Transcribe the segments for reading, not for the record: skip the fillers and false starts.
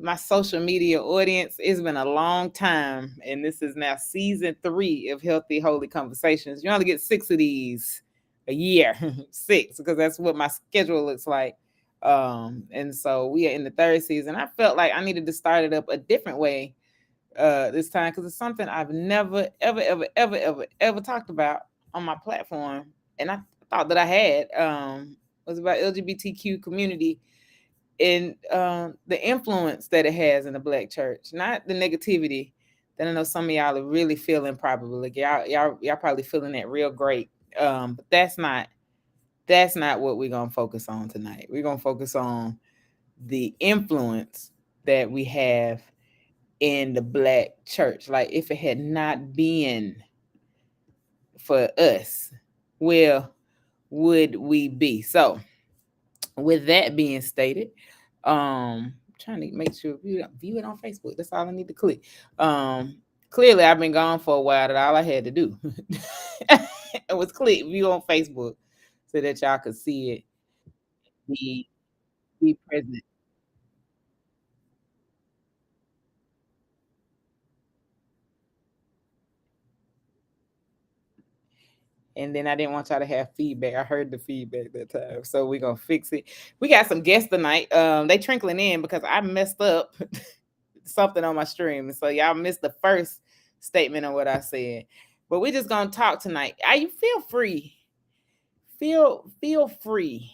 my social media audience. It's been a long time, and this is now season 3 of Healthy Holy Conversations. You only get 6 of these a year, 6, because that's what my schedule looks like. And so we are in the 3rd season. I felt like I needed to start it up a different way this time, because it's something I've never, ever talked about on my platform, and I thought that I had was about LGBTQ community and the influence that it has in the Black church, not the negativity that I know some of y'all are really feeling. Probably like y'all probably feeling that real great. But that's not what we're gonna focus on tonight. We're gonna focus on the influence that we have in the Black church. Like, if it had not been for us, where would we be? So with that being stated, trying to make sure you view it on Facebook. That's all I need to click. Clearly I've been gone for a while. That all I had to do it was click view on Facebook so that y'all could see it, be present. And then I didn't want y'all to have feedback. I heard the feedback that time, so we're gonna fix it. We got some guests tonight. They trickling in because I messed up something on my stream, and so y'all missed the first statement of what I said. But we're just gonna talk tonight. You feel free, feel free,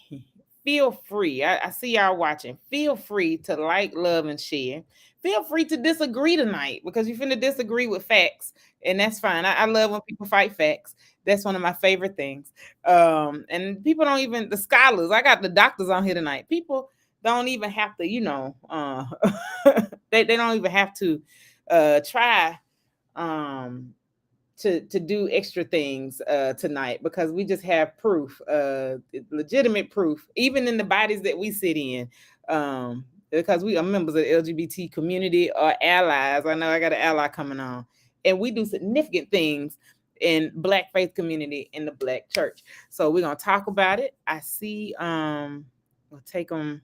feel free. I see y'all watching. Feel free to like, love, and share. Feel free to disagree tonight, because you're finna disagree with facts, and that's fine. I love when people fight facts. That's one of my favorite things. And people don't even, the scholars, I got the doctors on here tonight. People don't even have to, they don't even have to try to do extra things tonight, because we just have proof, legitimate proof, even in the bodies that we sit in. Because we are members of the LGBT community or allies. I know I got an ally coming on, and we do significant things in Black faith community in the Black church. So we're gonna talk about it. I see we'll take them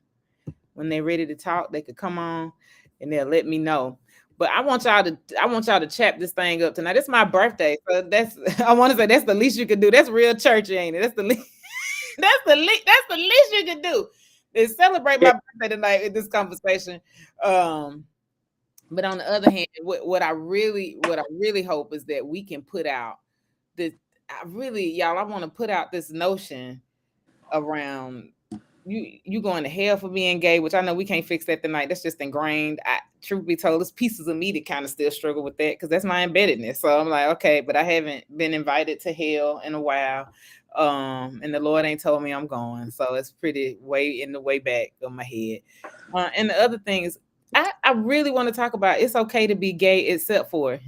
when they're ready to talk. They could come on and they'll let me know. But I want y'all to chap this thing up tonight. It's my birthday, so that's I want to say that's the least you can do. That's real churchy, ain't it? That's the least. That's the least you can do is celebrate my birthday tonight in this conversation. But on the other hand, what I really hope is that we can put out this. I want to put out this notion around you going to hell for being gay, which I know we can't fix that tonight. That's just ingrained. Truth be told, there's pieces of me that kind of still struggle with that, because that's my embeddedness. So I'm like, okay, but I haven't been invited to hell in a while. And the Lord ain't told me I'm going. So it's pretty way in the way back of my head. And the other thing is, I really want to talk about it's okay to be gay, except for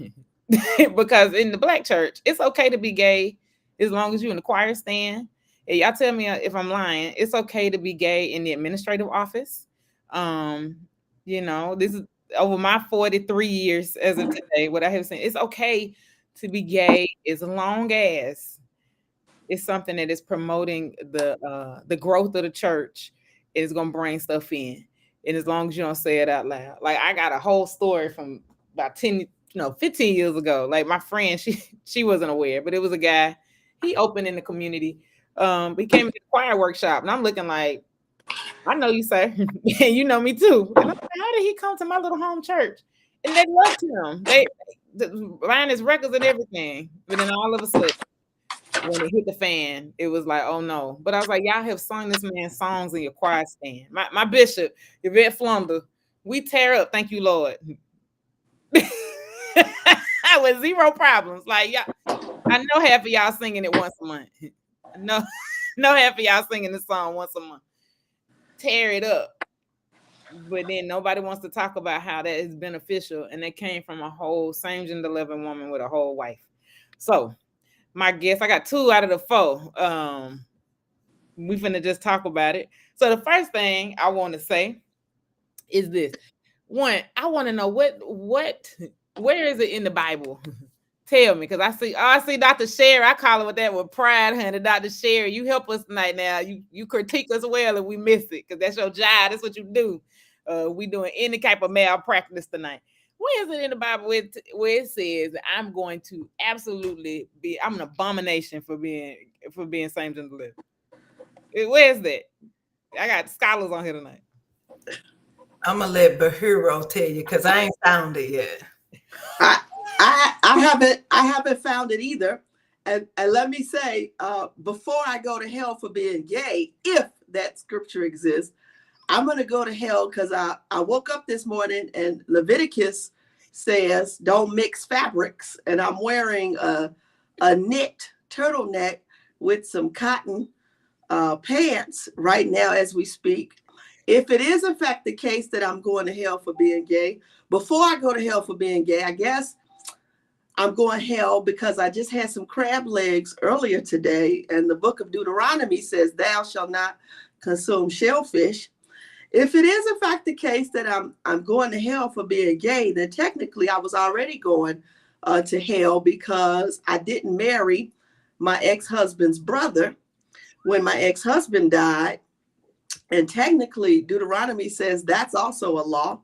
because in the Black church, it's okay to be gay as long as you're in the choir stand. And y'all tell me if I'm lying. It's okay to be gay in the administrative office. This is over my 43 years as of today. What I have seen, it's okay to be gay as long as it's something that is promoting the growth of the church. It's gonna bring stuff in. And as long as you don't say it out loud. Like, I got a whole story from about 15 years ago. Like, my friend, she wasn't aware, but it was a guy, he opened in the community. He came to the choir workshop, and I'm looking like, I know you, sir. And you know me too. And I'm like, how did he come to my little home church? And they loved him. They buying his records and everything. But then all of a sudden, when it hit the fan, it was like, oh no. But I was like, y'all have sung this man's songs in your choir stand. My bishop, Yvette Flunder, we tear up, thank you, Lord. With zero problems. Like, y'all, I know half of y'all singing it once a month. No half of y'all singing this song once a month. Tear it up. But then nobody wants to talk about how that is beneficial, and it came from a whole same gender loving woman with a whole wife. So my guess, I got 2 out of the 4. We finna just talk about it. So the first thing I want to say is this. One, I want to know where is it in the Bible? Tell me, because I see Dr. Sherry. I call it with that with pride, honey. Dr. Sherry, you help us tonight now. You critique us well if we miss it, because that's your job. That's what you do. We doing any type of malpractice tonight. Where is it in the Bible where it says I'm going to absolutely be? I'm an abomination for being same gender living. Where is that? I got scholars on here tonight. I'm gonna let Bahiro tell you because I ain't found it yet. I haven't found it either. And let me say, before I go to hell for being gay, if that scripture exists, I'm going to go to hell because I woke up this morning and Leviticus says don't mix fabrics, and I'm wearing a knit turtleneck with some cotton pants right now as we speak. If it is in fact the case that I'm going to hell for being gay, before I go to hell for being gay, I guess I'm going hell because I just had some crab legs earlier today, and the book of Deuteronomy says, "Thou shalt not consume shellfish." If it is in fact the case that I'm going to hell for being gay, then technically I was already going to hell because I didn't marry my ex-husband's brother when my ex-husband died, and technically Deuteronomy says that's also a law.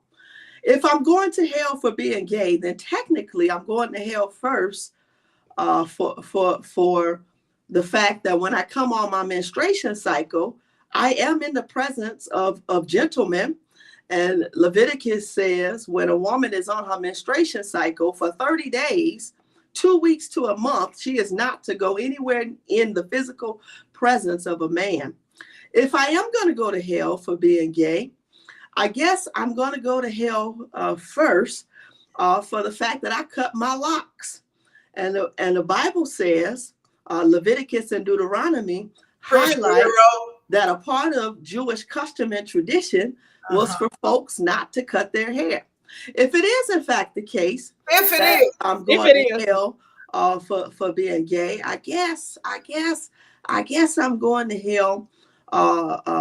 If I'm going to hell for being gay, then technically I'm going to hell first for the fact that when I come on my menstruation cycle, I am in the presence of gentlemen. And Leviticus says when a woman is on her menstruation cycle for 30 days, 2 weeks to a month, she is not to go anywhere in the physical presence of a man. If I am going to go to hell for being gay, I guess I'm going to go to hell first for the fact that I cut my locks. And the Bible says, Leviticus and Deuteronomy highlight that a part of Jewish custom and tradition was for folks not to cut their hair. If it is in fact the case, I'm going to hell for being gay, I guess I'm going to hell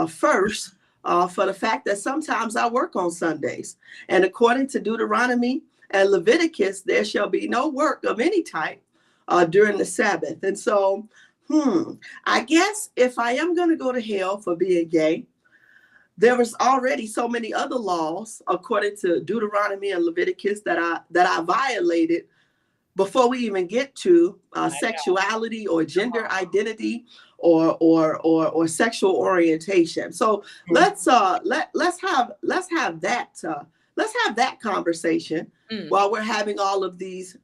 first for the fact that sometimes I work on Sundays. And according to Deuteronomy and Leviticus, there shall be no work of any type during the Sabbath. And so, I guess if I am going to go to hell for being gay, there was already so many other laws according to Deuteronomy and Leviticus that I violated before we even get to sexuality or gender identity or sexual orientation. So let's have that conversation while we're having all of these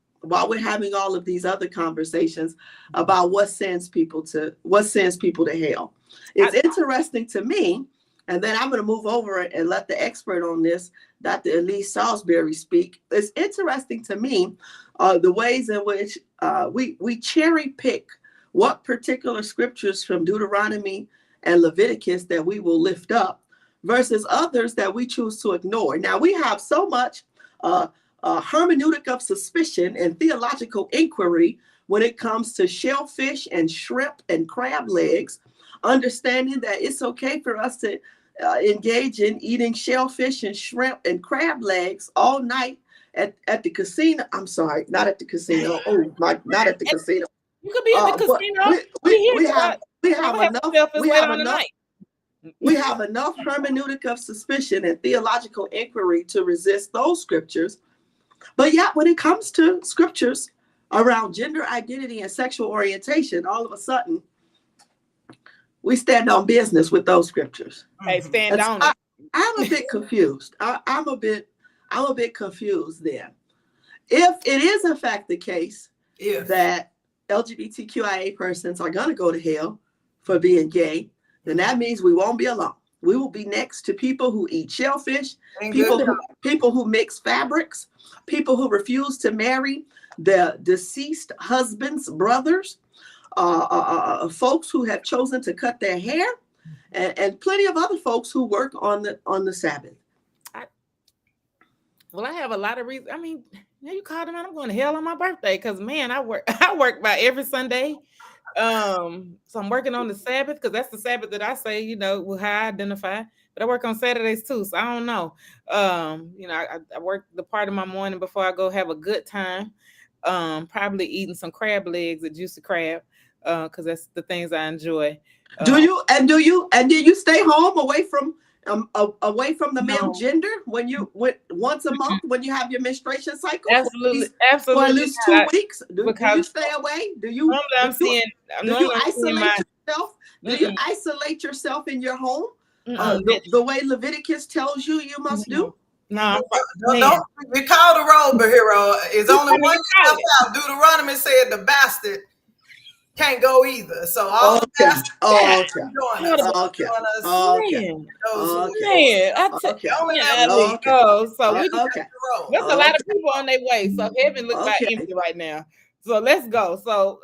other conversations about what sends people to hell. It's interesting to me, and then I'm going to move over and let the expert on this, Dr. Elise Salisbury, speak. It's interesting to me the ways in which we cherry pick what particular scriptures from Deuteronomy and Leviticus that we will lift up versus others that we choose to ignore. Now, we have so much hermeneutic of suspicion and theological inquiry when it comes to shellfish and shrimp and crab legs, understanding that it's okay for us to engage in eating shellfish and shrimp and crab legs all night at the casino. I'm sorry, not at the casino. Not at the casino. You could be at the casino. We have enough hermeneutic of suspicion and theological inquiry to resist those scriptures. But yet, when it comes to scriptures around gender identity and sexual orientation, all of a sudden, we stand on business with those scriptures. Hey, stand on it. I'm a bit confused. I'm a bit confused there. If it is in fact the case that LGBTQIA persons are going to go to hell for being gay, then that means we won't be alone. We will be next to people who eat shellfish, people who mix fabrics, people who refuse to marry their deceased husband's brothers, folks who have chosen to cut their hair, and plenty of other folks who work on the Sabbath. I have a lot of reasons. I mean, you called him out. I'm going to hell on my birthday because, man, I work by every Sunday. So I'm working on the Sabbath because that's the Sabbath that I say, how I identify. But I work on Saturdays too, so I don't know. I work the part of my morning before I go have a good time. Probably eating some crab legs at Juicy Crab because that's the things I enjoy. Do you stay home away from away from the male No. gender when you once a month when you have your menstruation cycle Absolutely, for absolutely at least not. 2 weeks? Do you Because stay away? normally I'm seeing, do you normally I'm seeing my. isolate yourself? Do you isolate yourself in your home the way Leviticus tells you must do? No, Don't we call the road, hero? It's only one step out. Deuteronomy said the bastard can't go either. So all the bastards join us. Okay. So there's a lot of people on their way. So heaven looks about empty right now. So let's go. So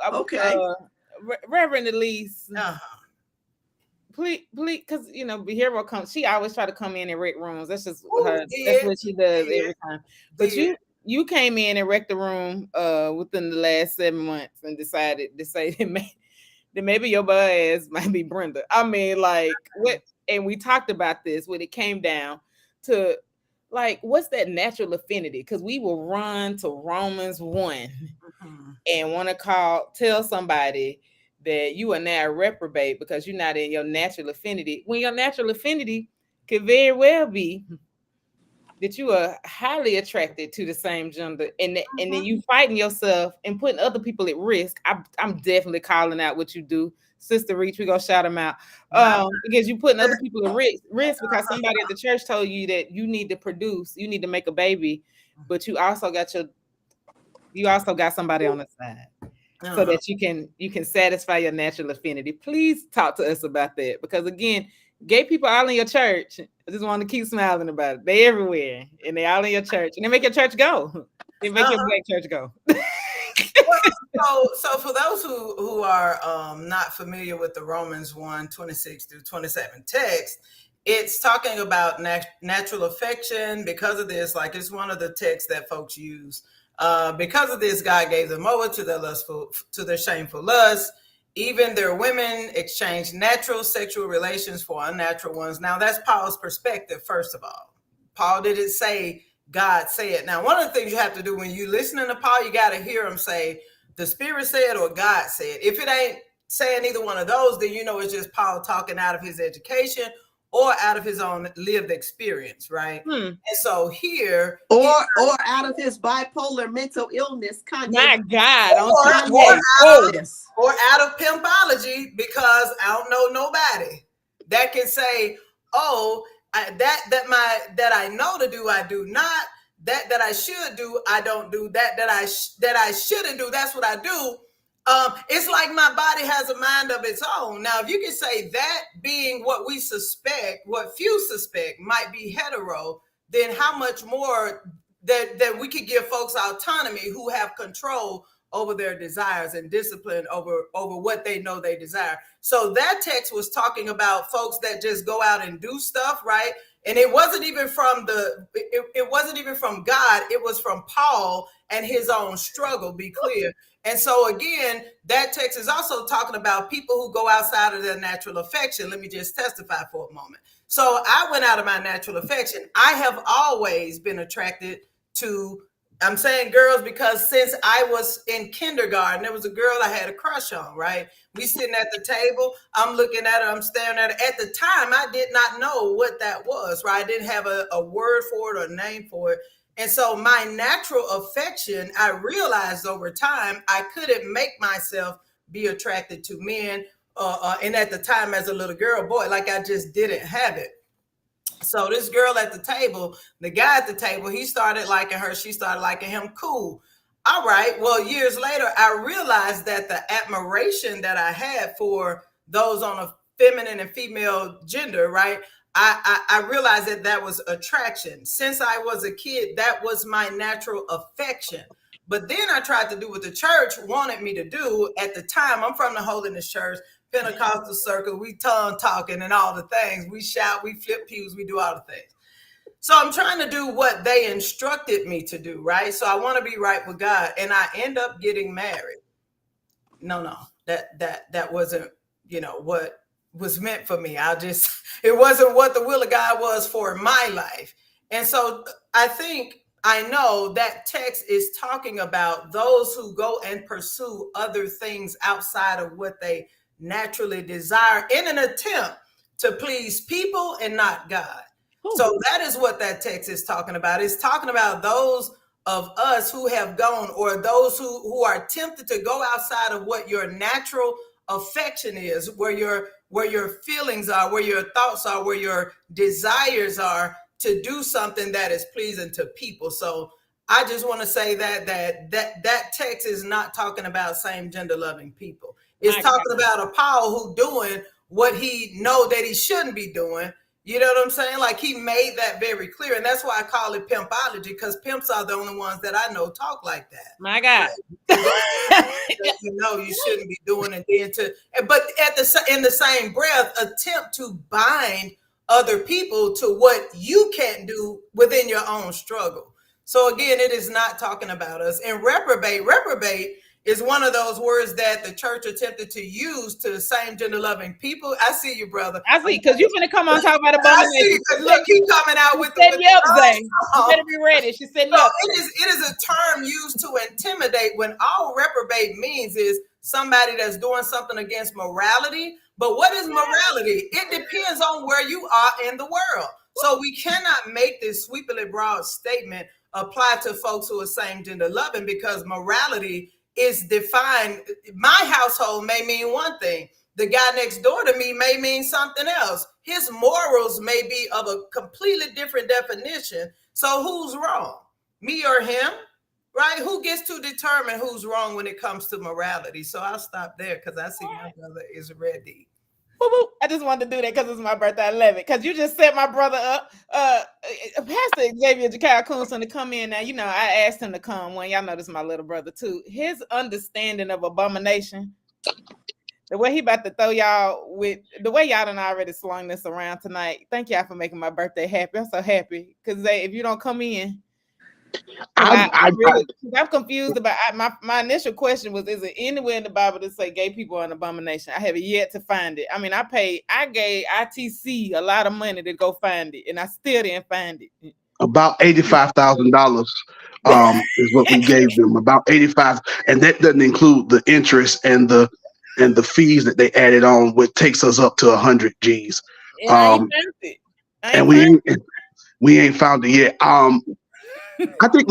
Reverend Elise, please, because Hero comes. She always try to come in and wreck rooms. That's just her. That's what she does every time. But you came in and wrecked the room within the last 7 months and decided to say that maybe your ass might be Brenda. I mean, like what? And we talked about this when it came down to like what's that natural affinity? Because we will run to Romans 1 and want to tell somebody that you are now a reprobate because you're not in your natural affinity. When your natural affinity could very well be that you are highly attracted to the same gender, and then you fighting yourself and putting other people at risk. I'm definitely calling out what you do, Sister Reach. We're gonna shout them out because you putting other people at risk because somebody at the church told you that you need to produce, you need to make a baby, but you also got somebody on the side. So that you can satisfy your natural affinity. Please talk to us about that because again, gay people all in your church. I just want to keep smiling about it. They everywhere and they all in your church and they make your church go. They make your black church go. So for those who are not familiar with the Romans 1:26 through 27 text, it's talking about natural affection. Because of this, like it's one of the texts that folks use. Because of this, God gave them over to their shameful lust. Even their women exchanged natural sexual relations for unnatural ones. Now, that's Paul's perspective, first of all. Paul didn't say God said. Now, one of the things you have to do when you're listening to Paul, you got to hear him say the Spirit said or God said. If it ain't saying either one of those, then you know it's just Paul talking out of his education or out of his own lived experience, right? And so here, or out of his bipolar mental illness, Kanye. My God, or out of pimpology, because I don't know nobody that can say, "Oh, that I know to do, I do not. That I should do, I don't do. That I shouldn't do, that's what I do." It's like my body has a mind of its own. Now, if you can say that being what we suspect, what few suspect might be hetero, then how much more that we could give folks autonomy who have control over their desires and discipline over what they know they desire. So that text was talking about folks that just go out and do stuff, right? And it wasn't even from it wasn't even from God. It was from Paul and his own struggle, be clear. And so again, that text is also talking about people who go outside of their natural affection. Let me just testify for a moment. So I went out of my natural affection. I have always been attracted to, I'm saying girls because since I was in kindergarten, there was a girl I had a crush on, right? We sitting at the table, I'm looking at her, I'm staring at her. At the time, I did not know what that was, right? I didn't have a word for it or a name for it. And so my natural affection, I realized over time, I couldn't make myself be attracted to men. And at the time as a little girl, boy, like I just didn't have it. So this girl at the table, the guy at the table, he started liking her. She started liking him. Cool. All right. Well, years later, I realized that the admiration that I had for those on a feminine and female gender, right? I realized that was attraction. Since I was a kid, that was my natural affection. But then I tried to do what the church wanted me to do. At the time, I'm from the Holiness Church, Pentecostal circle. We tongue talking and all the things. We shout, we flip pews, we do all the things. So I'm trying to do what they instructed me to do, right? So I want to be right with God, and I end up getting married. No, that wasn't, what was meant for me. It wasn't what the will of God was for my life. And so I know that text is talking about those who go and pursue other things outside of what they naturally desire in an attempt to please people and not God. So that is what that text is talking about. It's talking about those of us who have gone, or those who are tempted to go outside of what your natural affection is, where your feelings are, where your thoughts are, where your desires are, to do something that is pleasing to people. So I just want to say that text is not talking about same gender loving people. It's talking about a Paul who doing what he know that he shouldn't be doing. You know what I'm saying? Like, he made that very clear. And that's why I call it pimpology, because pimps are the only ones that I know talk like that. My God. You know you shouldn't be doing it. But in the same breath, attempt to bind other people to what you can't do within your own struggle. So again, it is not talking about us. And reprobate is one of those words that the church attempted to use to same gender loving people. I see you, brother. I see, because you're going to come on and talk about abomination. I see. Look, keep coming out with the Zay. You better be ready. She said, no, it is a term used to intimidate, when all reprobate means is somebody that's doing something against morality. But what is morality? It depends on where you are in the world. So we cannot make this sweepingly broad statement apply to folks who are same gender loving, because morality is defined. My household may mean one thing. The guy next door to me may mean something else. His morals may be of a completely different definition. So who's wrong? Me or him? Right? Who gets to determine who's wrong when it comes to morality? So I'll stop there, because I see my brother is ready. I just wanted to do that because it's my birthday. I love it. Because you just set my brother up. Pastor Xavier Jakar Coonson to come in now. You know, I asked him to come when y'all know this is my little brother too. His understanding of abomination, the way he about to throw y'all with, the way y'all done already slung this around tonight. Thank y'all for making my birthday happy. I'm so happy. Because if you don't come in, I'm confused about my initial question was, is it anywhere in the Bible that say gay people are an abomination? I have yet to find it. I mean, I gave ITC a lot of money to go find it, and I still didn't find it. About $85,000 is what we gave them. About 85, and that doesn't include the interest and the fees that they added on, which takes us up to 100 G's. And I ain't found it. And we ain't found it yet. I think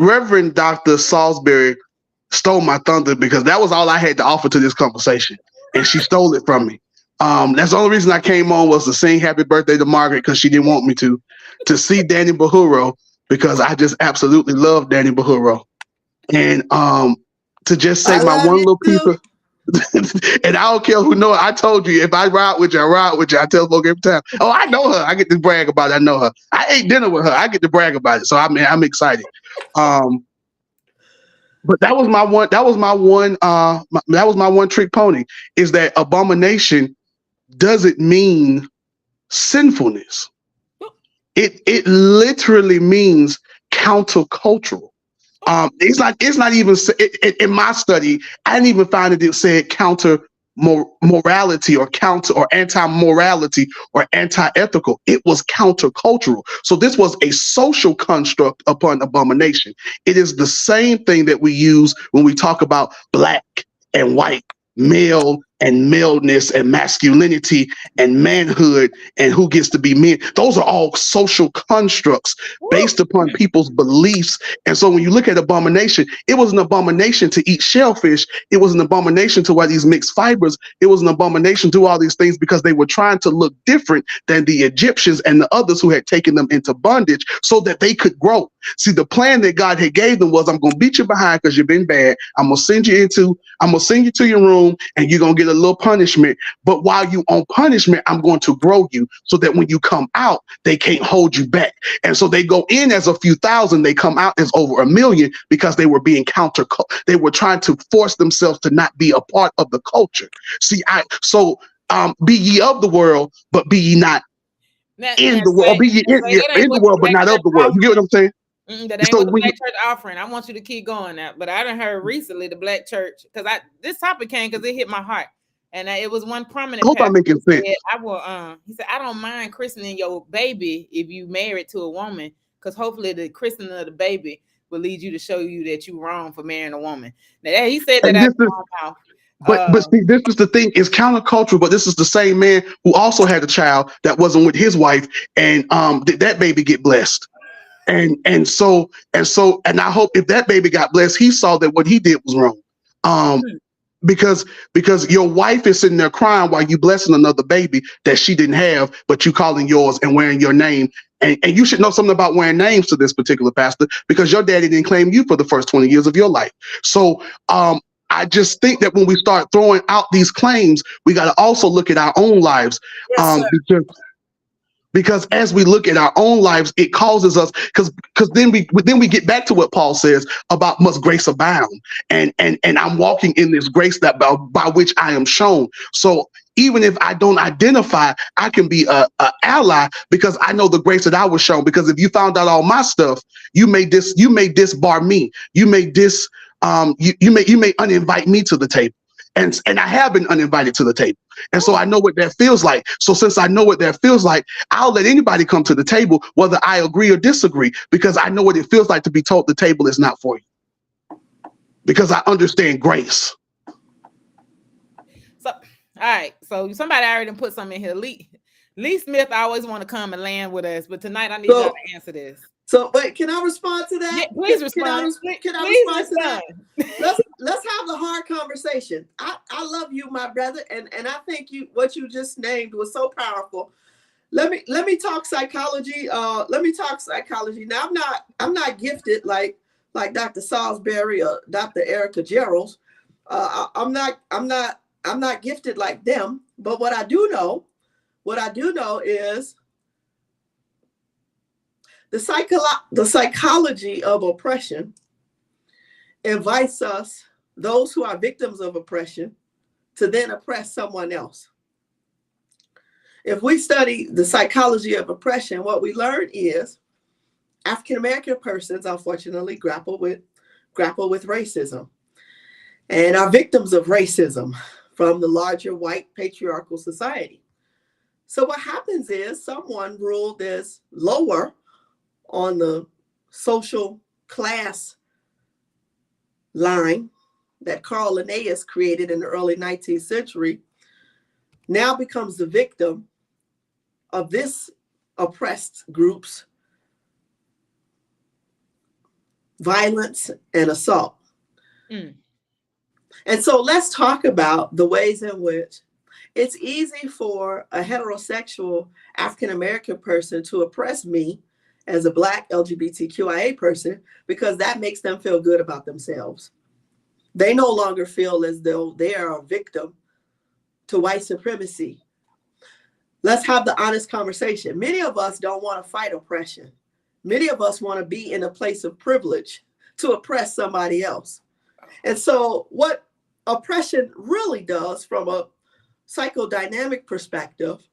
Reverend Dr. Salisbury stole my thunder, because that was all I had to offer to this conversation, and she stole it from me. That's the only reason I came on, was to sing happy birthday to Margaret, because she didn't want me to see Danny Bahuro, because I just absolutely love Danny Bahuro, and to just say my one little piece of. And I don't care who know it. I told you, if I ride with you, I ride with you. I tell folks every time, oh, I know her. I get to brag about it. I know her. I ate dinner with her. I get to brag about it. So I mean, I'm excited. But that was my one trick pony, is that abomination doesn't mean sinfulness. It literally means countercultural. It's not even in my study. I didn't even find it said counter morality or counter or anti-morality or anti-ethical. It was countercultural. So this was a social construct upon abomination. It is the same thing that we use when we talk about black and white, male and maleness and masculinity and manhood and who gets to be men. Those are all social constructs based upon people's beliefs. And so when you look at abomination, it was an abomination to eat shellfish. It was an abomination to wear these mixed fibers. It was an abomination to do all these things, because they were trying to look different than the Egyptians and the others who had taken them into bondage so that they could grow. See, the plan that God had gave them was, I'm going to beat you behind because you've been bad. I'm going to send you to your room, and you're going to get a little punishment. But while you on punishment, I'm going to grow you so that when you come out, they can't hold you back. And so they go in as a few thousand, they come out as over 1 million, because they were being they were trying to force themselves to not be a part of the culture. See, be ye of the world, but be ye not in the world. Be ye in the world, but not of the world. You get what I'm saying? That ain't what the Black church offering. I want you to keep going now. But I done heard recently the Black church, because this topic came because it hit my heart. And it was one prominent. I hope I'm making sense. He said, I don't mind christening your baby if you married to a woman, because hopefully the christening of the baby will lead you to show you that you're wrong for marrying a woman. Now, he said that out of my mouth. But see, this is the thing, it's countercultural, but this is the same man who also had a child that wasn't with his wife, and did that baby get blessed? And I hope if that baby got blessed, he saw that what he did was wrong. Um, because your wife is sitting there crying while you blessing another baby that she didn't have, but you calling yours and wearing your name. And you should know something about wearing names to this particular pastor, because your daddy didn't claim you for the first 20 years of your life. So I just think that when we start throwing out these claims, we got to also look at our own lives. Yes, sir. Because as we look at our own lives, it causes us, because then we get back to what Paul says about must grace abound, and I'm walking in this grace that by which I am shown. So even if I don't identify, I can be a ally, because I know the grace that I was shown. Because if you found out all my stuff, you may disbar me, you may you may uninvite me to the table. And I have been uninvited to the table. And so I know what that feels like. So since I know what that feels like, I'll let anybody come to the table, whether I agree or disagree, because I know what it feels like to be told the table is not for you. Because I understand grace. So, all right. So somebody already put something in here. Lee Smith always want to come and land with us, but tonight I need y'all to answer this. So wait, can I respond to that? Yeah, please respond. Can I respond to that? Let's have the hard conversation. I love you, my brother, and I think what you just named was so powerful. Let me talk psychology. Let me talk psychology. Now I'm not gifted like Dr. Salisbury or Dr. Erica Gerald. I'm not gifted like them. But what I do know is the psychology of oppression invites us, those who are victims of oppression, to then oppress someone else. If we study the psychology of oppression, what we learn is African American persons, unfortunately, grapple with racism and are victims of racism from the larger white patriarchal society. So what happens is someone ruled as lower on the social class line that Carl Linnaeus created in the early 19th century now becomes the victim of this oppressed group's violence and assault. And so let's talk about the ways in which it's easy for a heterosexual African-American person to oppress me as a Black LGBTQIA person, because that makes them feel good about themselves. They no longer feel as though they are a victim to white supremacy. Let's have the honest conversation. Many of us don't want to fight oppression. Many of us want to be in a place of privilege to oppress somebody else. And so what oppression really does from a psychodynamic perspective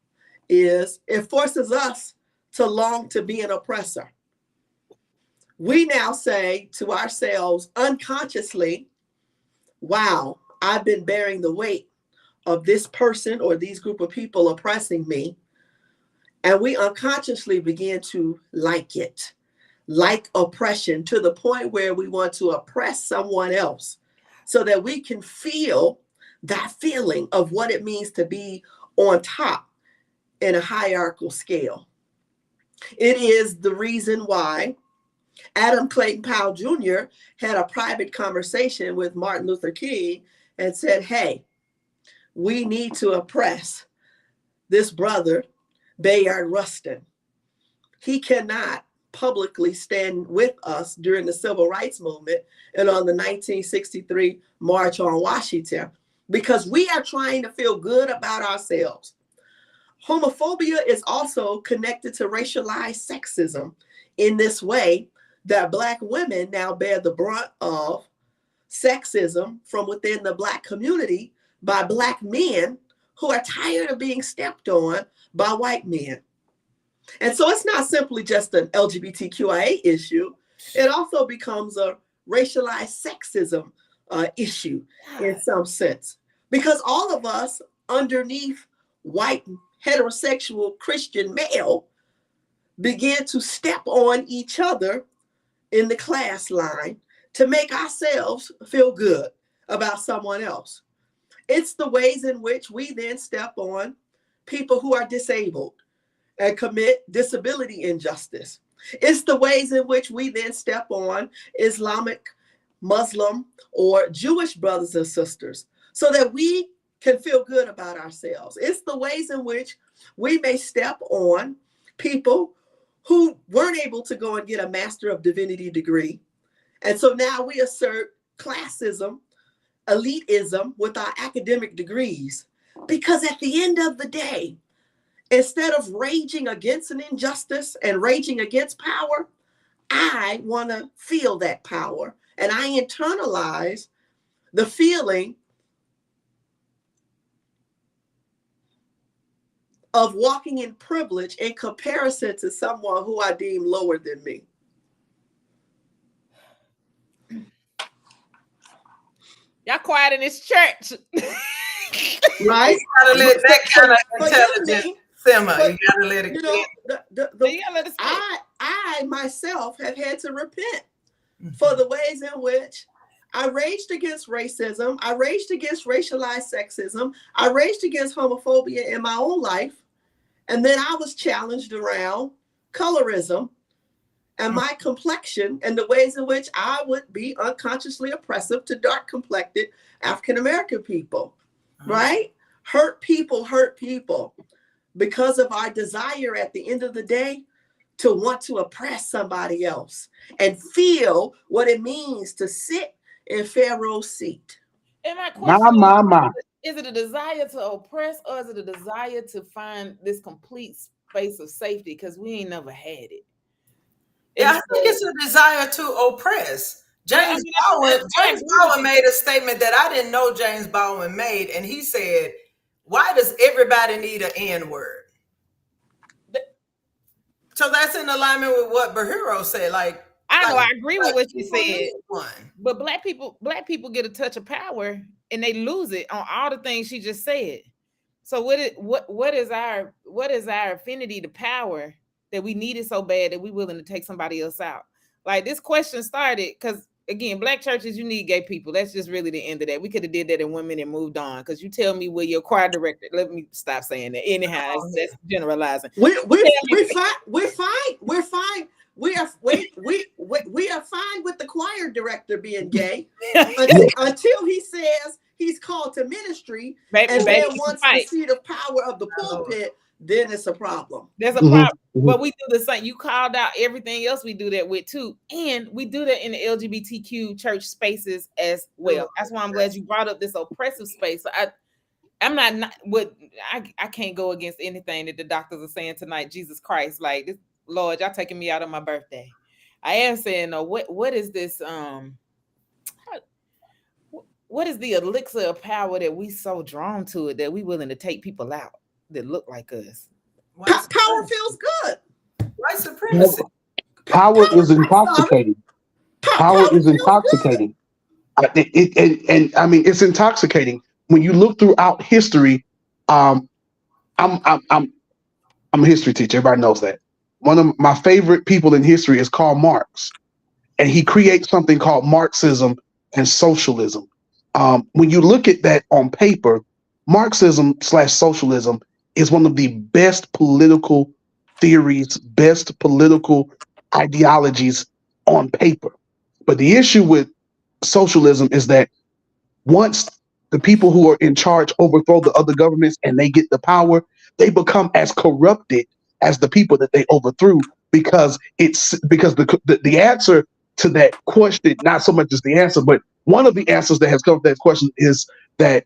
is it forces us to long to be an oppressor. We now say to ourselves unconsciously, wow, I've been bearing the weight of this person or these group of people oppressing me. And we unconsciously begin to like it, like oppression, to the point where we want to oppress someone else so that we can feel that feeling of what it means to be on top in a hierarchical scale. It is the reason why Adam Clayton Powell Jr. had a private conversation with Martin Luther King and said, hey, we need to oppress this brother, Bayard Rustin. He cannot publicly stand with us during the Civil Rights Movement and on the 1963 March on Washington, because we are trying to feel good about ourselves. Homophobia is also connected to racialized sexism in this way that Black women now bear the brunt of sexism from within the Black community by Black men who are tired of being stepped on by white men. And so it's not simply just an LGBTQIA issue. It also becomes a racialized sexism issue in some sense, because all of us underneath white heterosexual Christian male begin to step on each other in the class line to make ourselves feel good about someone else. It's the ways in which we then step on people who are disabled and commit disability injustice. It's the ways in which we then step on Islamic, Muslim, or Jewish brothers and sisters so that we can feel good about ourselves. It's the ways in which we may step on people who weren't able to go and get a Master of Divinity degree. And so now we assert classism, elitism with our academic degrees. Because at the end of the day, instead of raging against an injustice and raging against power, I want to feel that power. And I internalize the feeling of walking in privilege in comparison to someone who I deem lower than me. Y'all quiet in this church. Right? You gotta let that kind of intelligence simmer. But, you gotta let it you know, You gotta let it speak. I myself have had to repent for the ways in which I raged against racism. I raged against racialized sexism. I raged against homophobia in my own life. And then I was challenged around colorism and my complexion and the ways in which I would be unconsciously oppressive to dark complected African American people, right? Hurt people because of our desire at the end of the day to want to oppress somebody else and feel what it means to sit in Pharaoh's seat. And my question My. Is it a desire to oppress or is it a desire to find this complete space of safety? Because we ain't never had it. Yeah, I think it's a desire to oppress. James Baldwin made a statement that I didn't know James Baldwin made, and he said, "Why does everybody need an N-word?" So that's in alignment with what Bahiro said. Like, I agree with what you said. But black people get a touch of power and they lose it on all the things she just said. So what is our affinity to power that we need it so bad that we willing to take somebody else out? Like this question started because again, black churches, you need gay people. That's just really the end of that. We could have did that in 1 minute and moved on. Because you tell me where your choir director. Let me stop saying that. Anyhow, that's generalizing. We're fine. We are fine with the choir director being gay until he says he's called to ministry and then wants the seat of power of the pulpit. Then it's a problem. There's a problem. But we do the same. You called out everything else we do that with too. And we do that in the LGBTQ church spaces as well. That's why I'm glad you brought up this oppressive space. So I'm not what I can't go against anything that the doctors are saying tonight. Jesus Christ, like this, Lord, y'all taking me out on my birthday. I am saying, no, what is this? What is the elixir of power that we so drawn to it that we willing to take people out that look like us? Power feels good. White supremacy. Power is intoxicating. Power is intoxicating. And I mean, it's intoxicating when you look throughout history. I'm a history teacher. Everybody knows that. One of my favorite people in history is Karl Marx, and he creates something called Marxism and socialism. When you look at that on paper, Marxism/socialism is one of the best political theories, best political ideologies on paper. But the issue with socialism is that once the people who are in charge overthrow the other governments and they get the power, they become as corrupted as the people that they overthrew, because the answer to that question, not so much as the answer, but one of the answers that has come to that question is that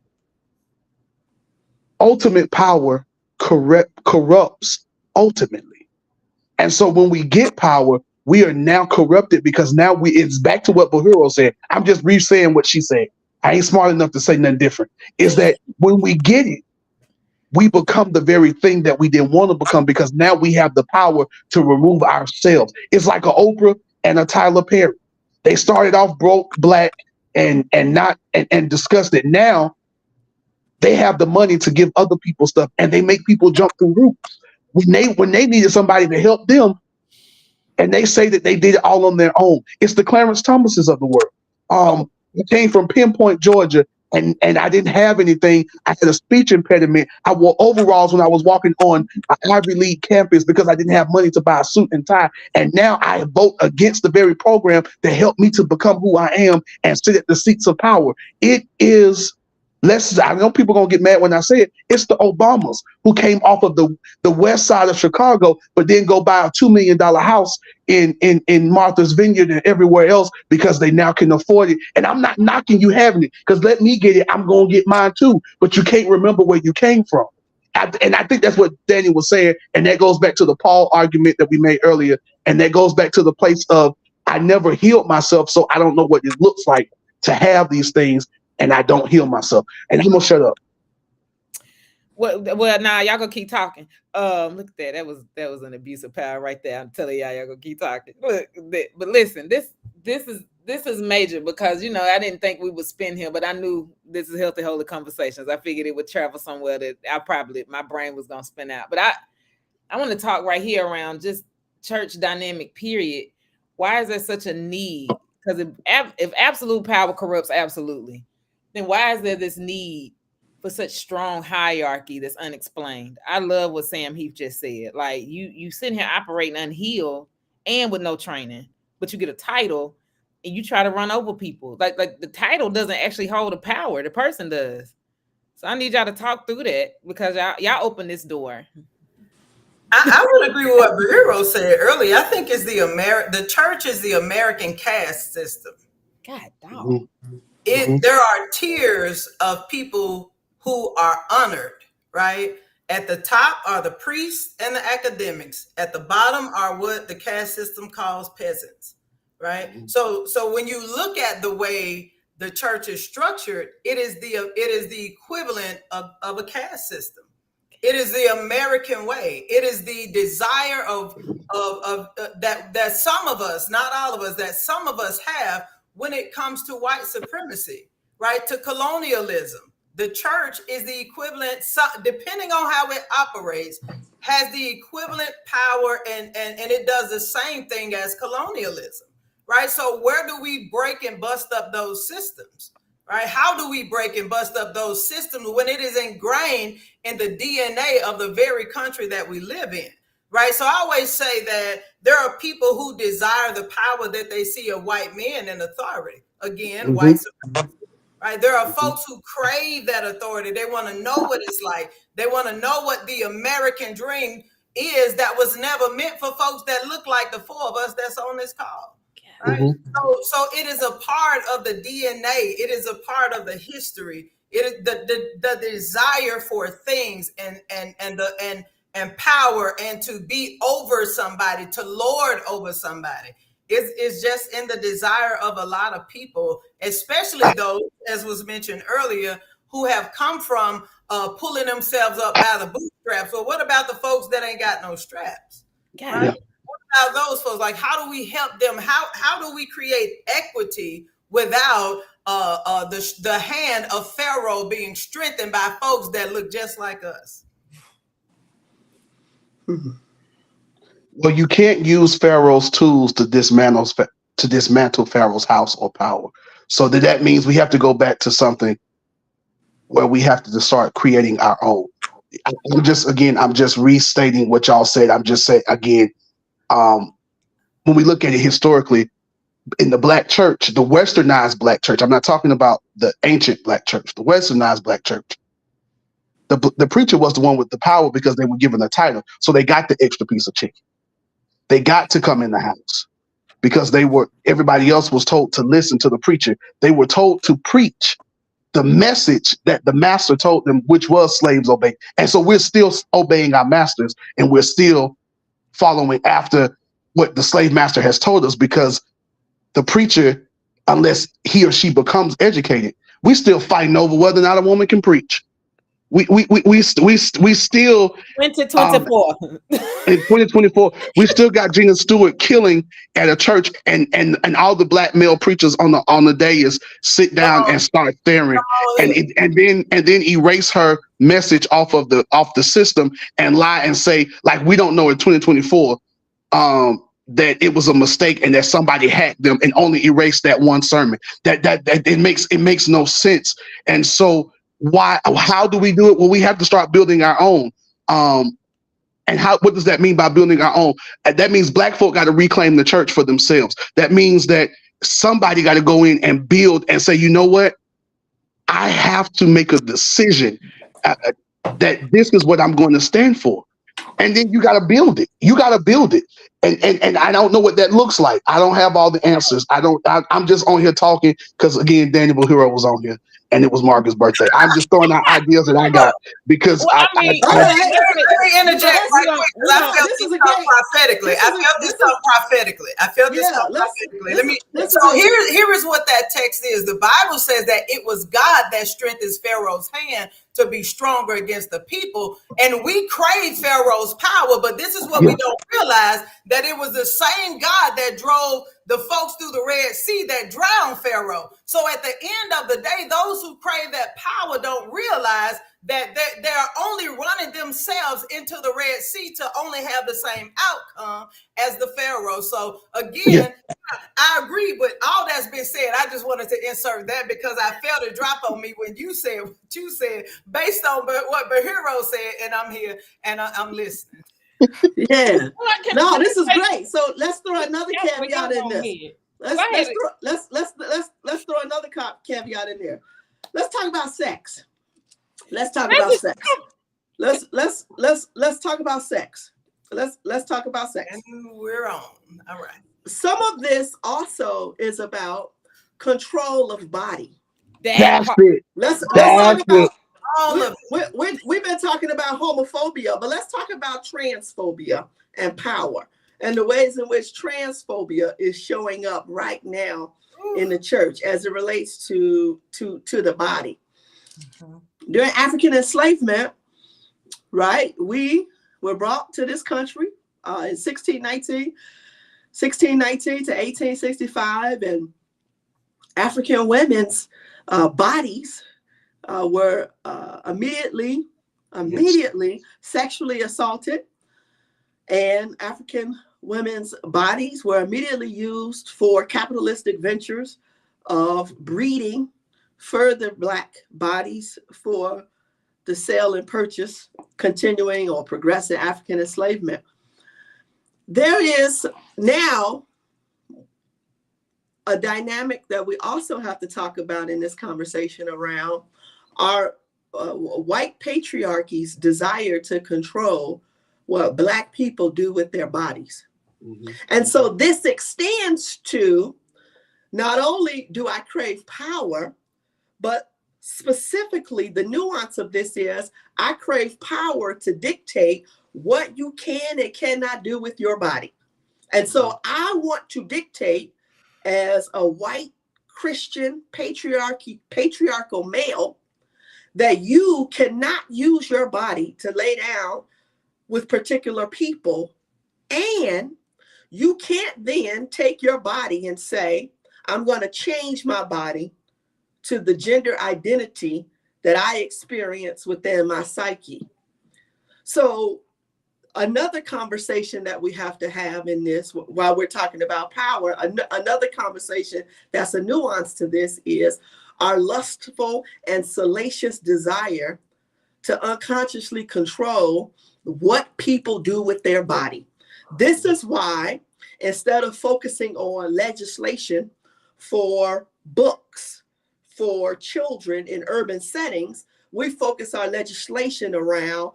ultimate power corrupts ultimately. And so when we get power, we are now corrupted because now it's back to what Bahiro said. I'm just re-saying what she said. I ain't smart enough to say nothing different. Is that when we get it, we become the very thing that we didn't want to become, because now we have the power to remove ourselves. It's like an Oprah and a Tyler Perry. They started off broke, black, and disgusted. Now they have the money to give other people stuff, and they make people jump through roofs. When they needed somebody to help them, and they say that they did it all on their own. It's the Clarence Thomases of the world. He came from Pinpoint, Georgia, and I didn't have anything. I had a speech impediment. I wore overalls when I was walking on an Ivy League campus because I didn't have money to buy a suit and tie. And now I vote against the very program that helped me to become who I am and sit at the seats of power. It is less. I know people are gonna get mad when I say it. It's the Obamas who came off of the west side of Chicago, but then go buy a $2 million house in Martha's Vineyard and everywhere else because they now can afford it. And I'm not knocking you having it, because let me get it, I'm gonna get mine too. But you can't remember where you came from. And I think that's what Daniel was saying, and that goes back to the Paul argument that we made earlier, and that goes back to the place of I never healed myself, so I don't know what it looks like to have these things, and I don't heal myself. And I'm gonna shut up. Well, nah, y'all gonna keep talking. Look at that. That was an abuse of power right there. I'm telling y'all gonna keep talking. Look, but listen, this is major because I didn't think we would spin here, but I knew this is Healthy Holy Conversations. I figured it would travel somewhere that my brain was gonna spin out. But I want to talk right here around just church dynamic. Period. Why is there such a need? Because if absolute power corrupts absolutely, then why is there this need for such strong hierarchy that's unexplained? I love what Sam Heath just said. Like you sitting here operating unhealed and with no training, but you get a title and you try to run over people. Like the title doesn't actually hold the power, the person does. So I need y'all to talk through that because y'all open this door. I would agree with what Bahiro said earlier. I think the church is the American caste system. God dog. There are tiers of people who are honored, right? At the top are the priests and the academics. At the bottom are what the caste system calls peasants, right? So when you look at the way the church is structured, it is the equivalent of a caste system. It is the American way. It is the desire of that some of us, not all of us, that some of us have when it comes to white supremacy, right? To colonialism. The church is the equivalent, depending on how it operates, has the equivalent power and it does the same thing as colonialism, right? So where do we break and bust up those systems, right? How do we break and bust up those systems when it is ingrained in the DNA of the very country that we live in, right? So I always say that there are people who desire the power that they see of white men and authority. Again, white supremacy. Right? There are folks who crave that authority. They want to know what it's like. They want to know what the American dream is that was never meant for folks that look like the four of us that's on this call. Right? So it is a part of the DNA. It is a part of the history. It is the desire for things and power and to be over somebody, to lord over somebody. It's just in the desire of a lot of people, especially those, as was mentioned earlier, who have come from pulling themselves up by the bootstraps. So what about the folks that ain't got no straps? Right? What about those folks? Like, how do we help them? How do we create equity without the hand of Pharaoh being strengthened by folks that look just like us? Well, you can't use Pharaoh's tools to dismantle Pharaoh's house or power. So that means we have to go back to something where we have to start creating our own. I'm just restating what y'all said. I'm just saying again, when we look at it historically, in the Black church, the westernized Black church, I'm not talking about the ancient Black church, the westernized Black church. The preacher was the one with the power because they were given a title. So they got the extra piece of chicken. They got to come in the house because everybody else was told to listen to the preacher. They were told to preach the message that the master told them, which was slaves obey. And so we're still obeying our masters and we're still following after what the slave master has told us, because the preacher, unless he or she becomes educated, we still fighting over whether or not a woman can preach. We still 2024 in 2024 we still got Gina Stewart killing at a church, and all the Black male preachers on the dais sit down and start staring and then erase her message off the system and lie and say, like, we don't know in 2024 that it was a mistake and that somebody hacked them and only erased that one sermon. That it makes no sense. And so how do we do it? Well, we have to start building our own. And what does that mean by building our own? That means Black folk got to reclaim the church for themselves. That means that somebody got to go in and build and say, you know what? I have to make a decision that this is what I'm going to stand for. And then you got to build it. You got to build it. And I don't know what that looks like. I don't have all the answers. I'm just on here talking because, again, Daniel Hero was on here and it was Margaret's birthday. I'm just throwing out ideas that I got because Well, I mean, let me interject right quick because I felt this come prophetically. I felt this come prophetically. So here is what that text is. The Bible says that it was God that strengthened Pharaoh's hand to be stronger against the people. And we crave Pharaoh's power, but this is what we don't realize, that it was the same God that drove the folks through the Red Sea that drowned Pharaoh. So at the end of the day, those who crave that power don't realize that they're only running themselves into the Red Sea to only have the same outcome as the Pharaoh. So again, I agree with all that's been said. I just wanted to insert that because I felt it drop on me when you said what you said based on what Bahiro said, and I'm here and I'm listening. Yeah. No, this is great. So let's throw another caveat in this. Let's throw another caveat in there. Let's talk about sex. Let's talk about sex. Let's talk about sex. Let's talk about sex. And we're on. All right. Some of this also is about control of body. That's it. Let's talk about all of it. We've been talking about homophobia, but let's talk about transphobia and power and the ways in which transphobia is showing up right now in the church as it relates to the body. Mm-hmm. During African enslavement, right, we were brought to this country in 1619 to 1865, and African women's bodies were immediately sexually assaulted, and African women's bodies were immediately used for capitalistic ventures of breeding further Black bodies for the sale and purchase, continuing or progressive African enslavement. There is now a dynamic that we also have to talk about in this conversation around our white patriarchy's desire to control what Black people do with their bodies. Mm-hmm. And so this extends to not only do I crave power, but specifically the nuance of this is I crave power to dictate what you can and cannot do with your body. And so I want to dictate as a white Christian patriarchal male that you cannot use your body to lay down with particular people. And you can't then take your body and say, I'm going to change my body to the gender identity that I experience within my psyche. So another conversation that we have to have in this, while we're talking about power, another conversation that's a nuance to this is our lustful and salacious desire to unconsciously control what people do with their body. This is why, instead of focusing on legislation for books, for children in urban settings, we focus our legislation around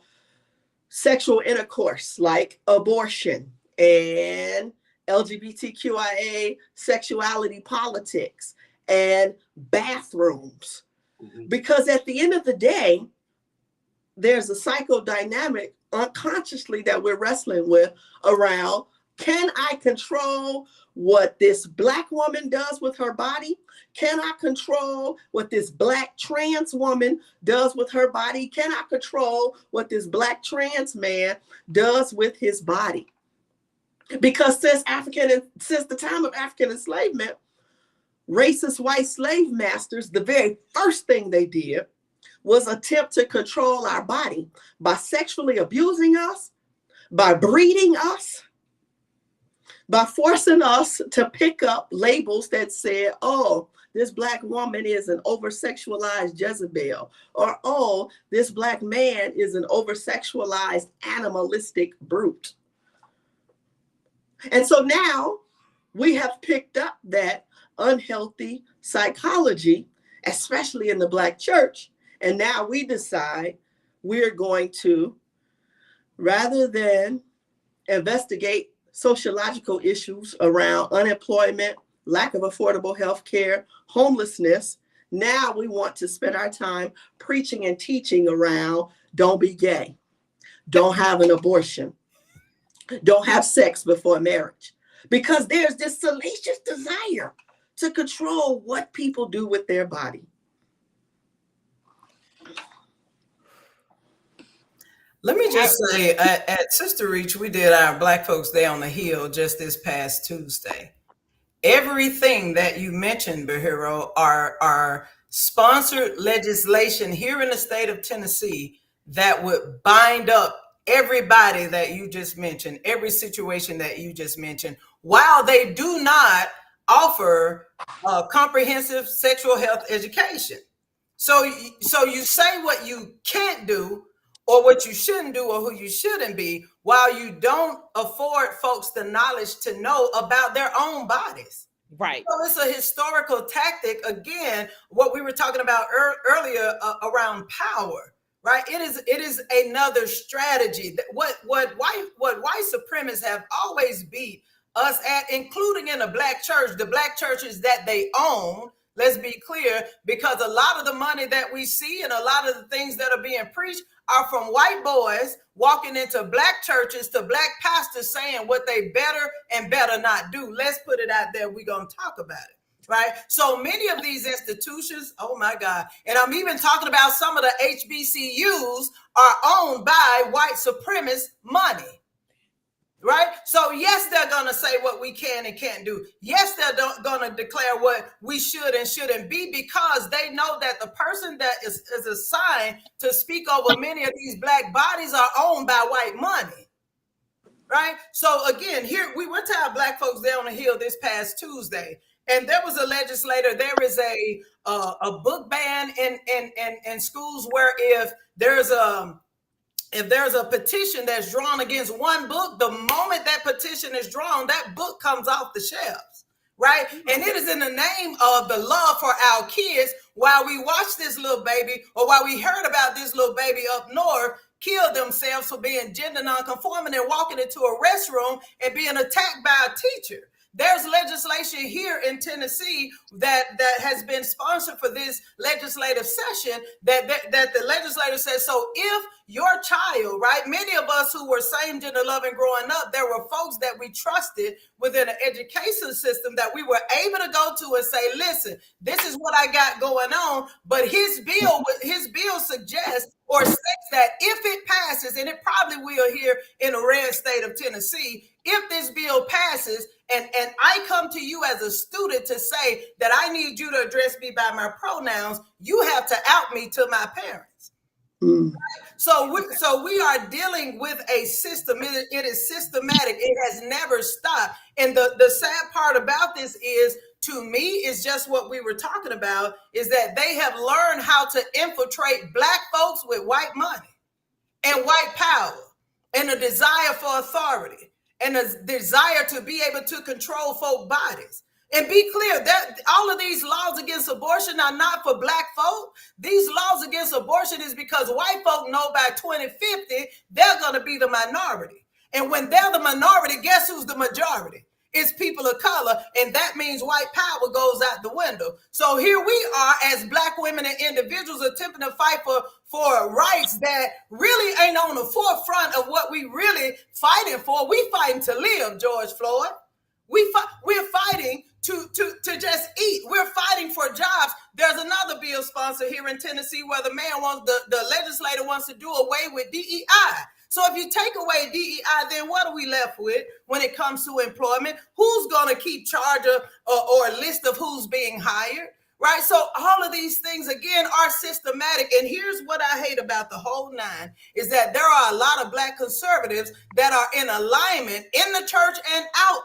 sexual intercourse, like abortion and LGBTQIA sexuality politics and bathrooms. Mm-hmm. Because at the end of the day, there's a psychodynamic unconsciously that we're wrestling with around, can I control what this Black woman does with her body? Can I control what this Black trans woman does with her body? Can I control what this Black trans man does with his body? Because since the time of African enslavement, racist white slave masters, the very first thing they did was attempt to control our body by sexually abusing us, by breeding us, by forcing us to pick up labels that said, oh, this Black woman is an over-sexualized Jezebel, or oh, this Black man is an over-sexualized animalistic brute. And so now we have picked up that unhealthy psychology, especially in the Black church, and now we decide we're going to, rather than investigate sociological issues around unemployment, lack of affordable health care, homelessness, now we want to spend our time preaching and teaching around don't be gay, don't have an abortion, don't have sex before marriage, because there's this salacious desire to control what people do with their body. Let me just say, at Sister Reach, we did our Black Folks Day on the Hill just this past Tuesday. Everything that you mentioned, Bahiro, are sponsored legislation here in the state of Tennessee that would bind up everybody that you just mentioned, every situation that you just mentioned, while they do not offer comprehensive sexual health education. So you say what you can't do, or what you shouldn't do, or who you shouldn't be, while you don't afford folks the knowledge to know about their own bodies. Right. So it's a historical tactic. Again, what we were talking about earlier around power, right? It is another strategy that what white supremacists have always beat us at, including in the Black church, the Black churches that they own. Let's be clear, because a lot of the money that we see and a lot of the things that are being preached are from white boys walking into Black churches to Black pastors saying what they better and better not do. Let's put it out there. We're going to talk about it, right? So many of these institutions, oh my God, and I'm even talking about some of the HBCUs are owned by white supremacist money. Right? So yes, they're going to say what we can and can't do. Yes, they're going to declare what we should and shouldn't be, because they know that the person that is assigned to speak over many of these Black bodies are owned by white money. Right? So again, here we went to our Black Folks Day on the Hill this past Tuesday, and there was a legislator. There is a book ban in schools where if there's a petition that's drawn against one book, the moment that petition is drawn, that book comes off the shelves, right? And it is in the name of the love for our kids. While we watch this little baby, or while we heard about this little baby up north kill themselves for being gender nonconforming and walking into a restroom and being attacked by a teacher. There's legislation here in Tennessee that has been sponsored for this legislative session that the legislator says, so if your child, right, many of us who were same gender loving growing up, there were folks that we trusted within an education system that we were able to go to and say, listen, this is what I got going on. But his bill suggests or states that if it passes, and it probably will here in the red state of Tennessee, if this bill passes, and I come to you as a student to say that I need you to address me by my pronouns, you have to out me to my parents. Mm. So we are dealing with a system. It is systematic. It has never stopped. And the sad part about this is, to me, is just what we were talking about, is that they have learned how to infiltrate Black folks with white money and white power and a desire for authority and a desire to be able to control folk bodies. And be clear that all of these laws against abortion are not for Black folk. These laws against abortion is because white folk know by 2050, they're going to be the minority. And when they're the minority, guess who's the majority? It's people of color, and that means white power goes out the window. So here we are as Black women and individuals attempting to fight for rights that really ain't on the forefront of what we really fighting for. We fighting to live, George Floyd. We're fighting to just eat. We're fighting for jobs. There's another bill sponsor here in Tennessee where the legislator wants to do away with DEI. So if you take away DEI, then what are we left with when it comes to employment? Who's going to keep charge of or a list of who's being hired, right? So all of these things, again, are systematic. And here's what I hate about the whole nine, is that there are a lot of Black conservatives that are in alignment in the church and out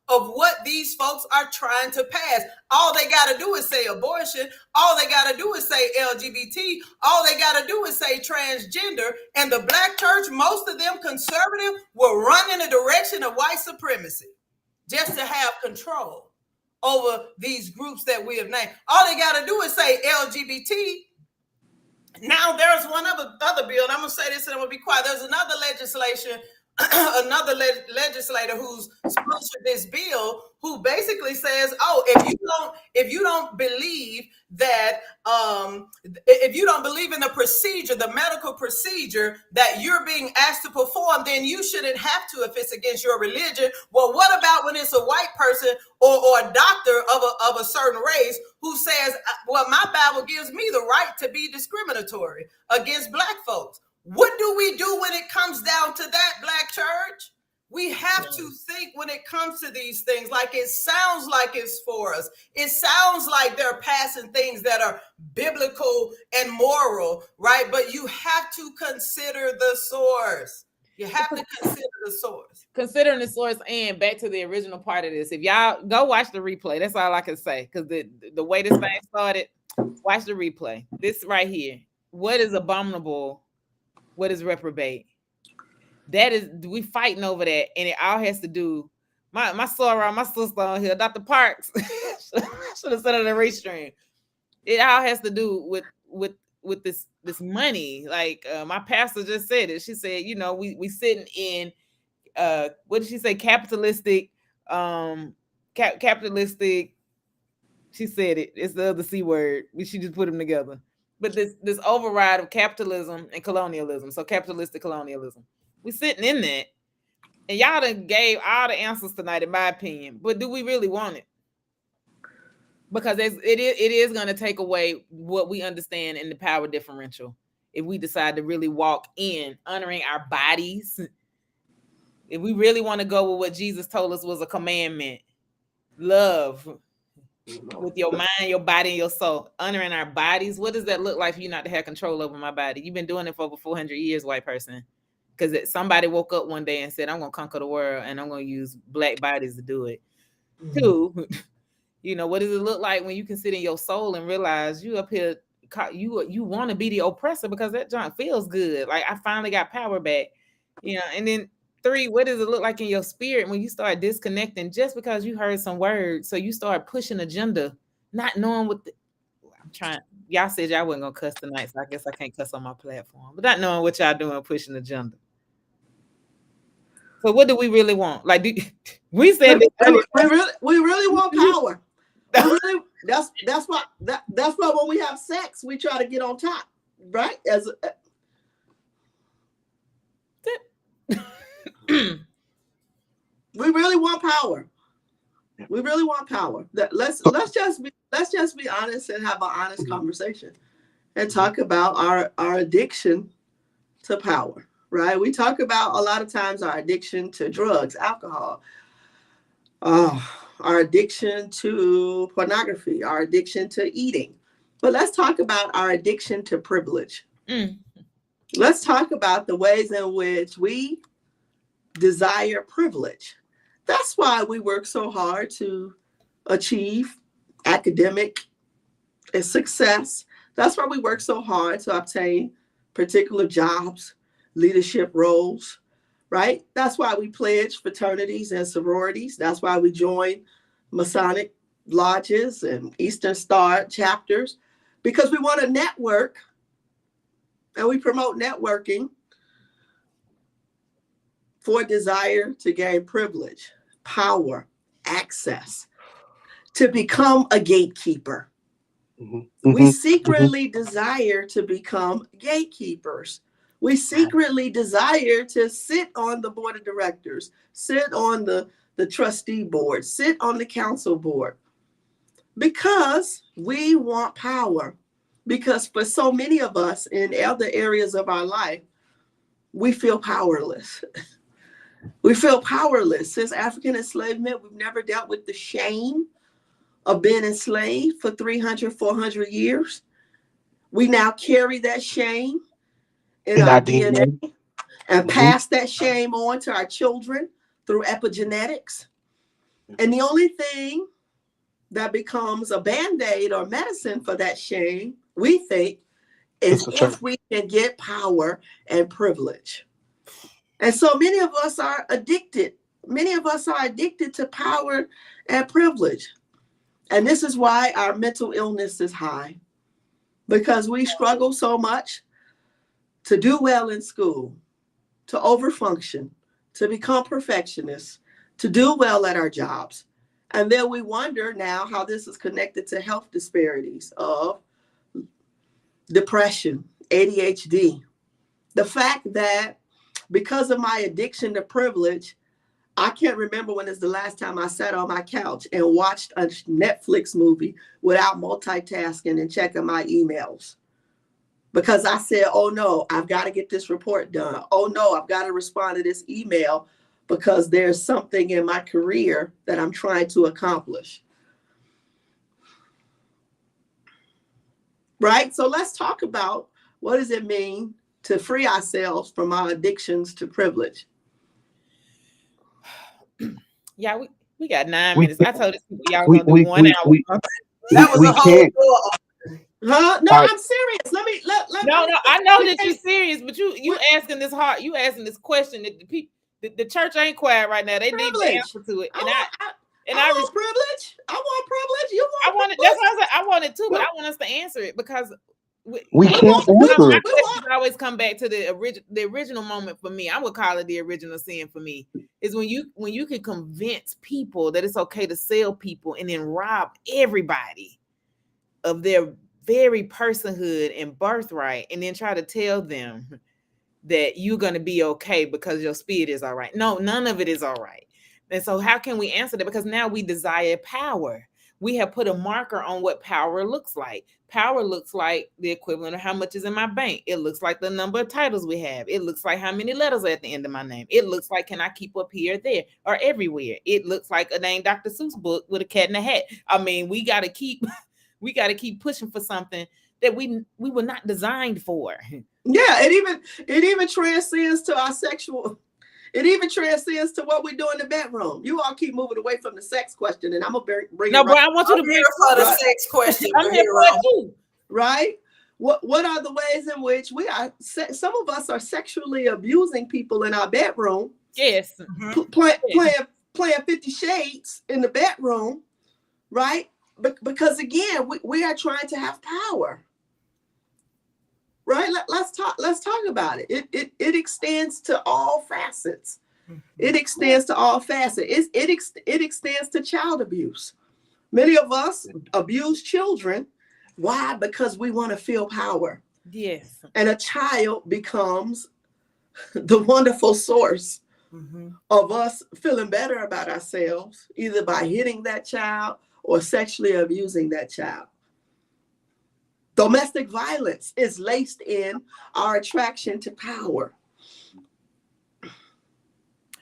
of what these folks are trying to pass. All they got to do is say abortion. All they got to do is say LGBT. All they got to do is say transgender. And the Black church, most of them conservative, will run in the direction of white supremacy just to have control over these groups that we have named. All they got to do is say LGBT. Now there's one other bill, and I'm going to say this and I'm going to be quiet. There's another legislation, another legislator who's sponsored this bill, who basically says, oh, if you don't believe that, if you don't believe in the procedure, the medical procedure that you're being asked to perform, then you shouldn't have to if it's against your religion. Well, what about when it's a white person or a doctor of a certain race who says, well, my Bible gives me the right to be discriminatory against Black folks? What do we do when it comes down to that, Black church? We have to think when it comes to these things, like it sounds like it's for us. It sounds like they're passing things that are biblical and moral, right? But you have to consider the source. You have to consider the source. Considering the source, and back to the original part of this, if y'all go watch the replay, that's all I can say. Because the way this thing started, watch the replay. This right here. What is abominable? What is reprobate? That is, we fighting over that, and it all has to do. My soror, my sister on here, Dr. Parks, should have said on the race stream. It all has to do with this money. Like my pastor just said it. She said, you know, we sitting in what did she say? Capitalistic, capitalistic. She said it. It's the other C word. She just put them together. But this override of capitalism and colonialism. So capitalistic colonialism. We sitting in that, and y'all done gave all the answers tonight, in my opinion. But do we really want it? Because it is going to take away what we understand in the power differential if we decide to really walk in honoring our bodies. If we really want to go with what Jesus told us was a commandment, love with your mind, your body, and your soul, honoring our bodies. What does that look like for you not to have control over my body? You've been doing it for over 400 years, white person. Because somebody woke up one day and said, I'm going to conquer the world and I'm going to use Black bodies to do it. Mm-hmm. 2, you know, what does it look like when you can sit in your soul and realize you up here, you want to be the oppressor because that junk feels good. Like I finally got power back, you know. And then 3, what does it look like in your spirit when you start disconnecting just because you heard some words? So you start pushing agenda, not knowing what I'm trying. Y'all said y'all wasn't going to cuss tonight, so I guess I can't cuss on my platform, but not knowing what y'all doing, pushing agenda. So what do we really want? Like we said we really want power. That's why when we have sex, we try to get on top, right? We really want power. We really want power. Let's just be honest and have an honest conversation and talk about our addiction to power. Right? We talk about a lot of times our addiction to drugs, alcohol, our addiction to pornography, our addiction to eating. But let's talk about our addiction to privilege. Let's talk about the ways in which we desire privilege. That's why we work so hard to achieve academic success. That's why we work so hard to obtain particular jobs, leadership roles, right? That's why we pledge fraternities and sororities. That's why we join Masonic lodges and Eastern Star chapters, because we want to network and we promote networking for desire to gain privilege, power, access, to become a gatekeeper. Mm-hmm. We secretly desire to become gatekeepers. We secretly desire to sit on the board of directors, sit on the trustee board, sit on the council board, because we want power. Because for so many of us in other areas of our life, we feel powerless. We feel powerless. Since African enslavement, we've never dealt with the shame of being enslaved for 300, 400 years. We now carry that shame in our DNA and pass that shame on to our children through epigenetics. And the only thing that becomes a band-aid or medicine for that shame, we think, is if we can get power and privilege. And so many of us are addicted. Many of us are addicted to power and privilege. And this is why our mental illness is high, because we struggle so much to do well in school, to overfunction, to become perfectionists, to do well at our jobs. And then we wonder now how this is connected to health disparities of depression, ADHD. The fact that because of my addiction to privilege, I can't remember when is the last time I sat on my couch and watched a Netflix movie without multitasking and checking my emails. Because I said, oh no, I've got to get this report done. Oh no, I've got to respond to this email because there's something in my career that I'm trying to accomplish. Right? So let's talk about what does it mean to free ourselves from our addictions to privilege. Yeah, we got 9 minutes. I told this people y'all were gonna do 1 hour. That was a whole door. Huh? No, I'm serious. Let me. No, I know that you're serious, but you asking this hard. You asking this question that the people, the church ain't quiet right now. They need the answer to it. And I want privilege. I want privilege. You want? I want it. That's what I said. I want it too, but I want us to answer it because we can't answer it. I always come back to the original moment for me. I would call it the original sin for me is when you can convince people that it's okay to sell people and then rob everybody of their very personhood and birthright, and then try to tell them that you're going to be okay because your spirit is all right. No, none of it is all right. And so how can we answer that? Because now we desire power. We have put a marker on what power looks like. Power looks like the equivalent of how much is in my bank. It looks like the number of titles we have. It looks like how many letters are at the end of my name. It looks like, can I keep up here, there, or everywhere? It looks like a name Dr. Seuss book with a cat in a hat. I mean, we got to keep pushing for something that we were not designed for. Yeah, it even transcends to our sexual. It even transcends to what we do in the bedroom. You all keep moving away from the sex question, and I'm gonna bring. No, but I want you to bring for the sex question. I'm here for it too. Right? What are the ways in which we are? Some of us are sexually abusing people in our bedroom. Yes. Playing 50 Shades in the bedroom, right? Because again, we are trying to have power. Right? Let's talk about it. It extends to all facets. It extends to all facets. It extends to child abuse. Many of us abuse children. Why? Because we want to feel power. Yes. And a child becomes the wonderful source of us feeling better about ourselves, either by hitting that child or sexually abusing that child. Domestic violence is laced in our attraction to power.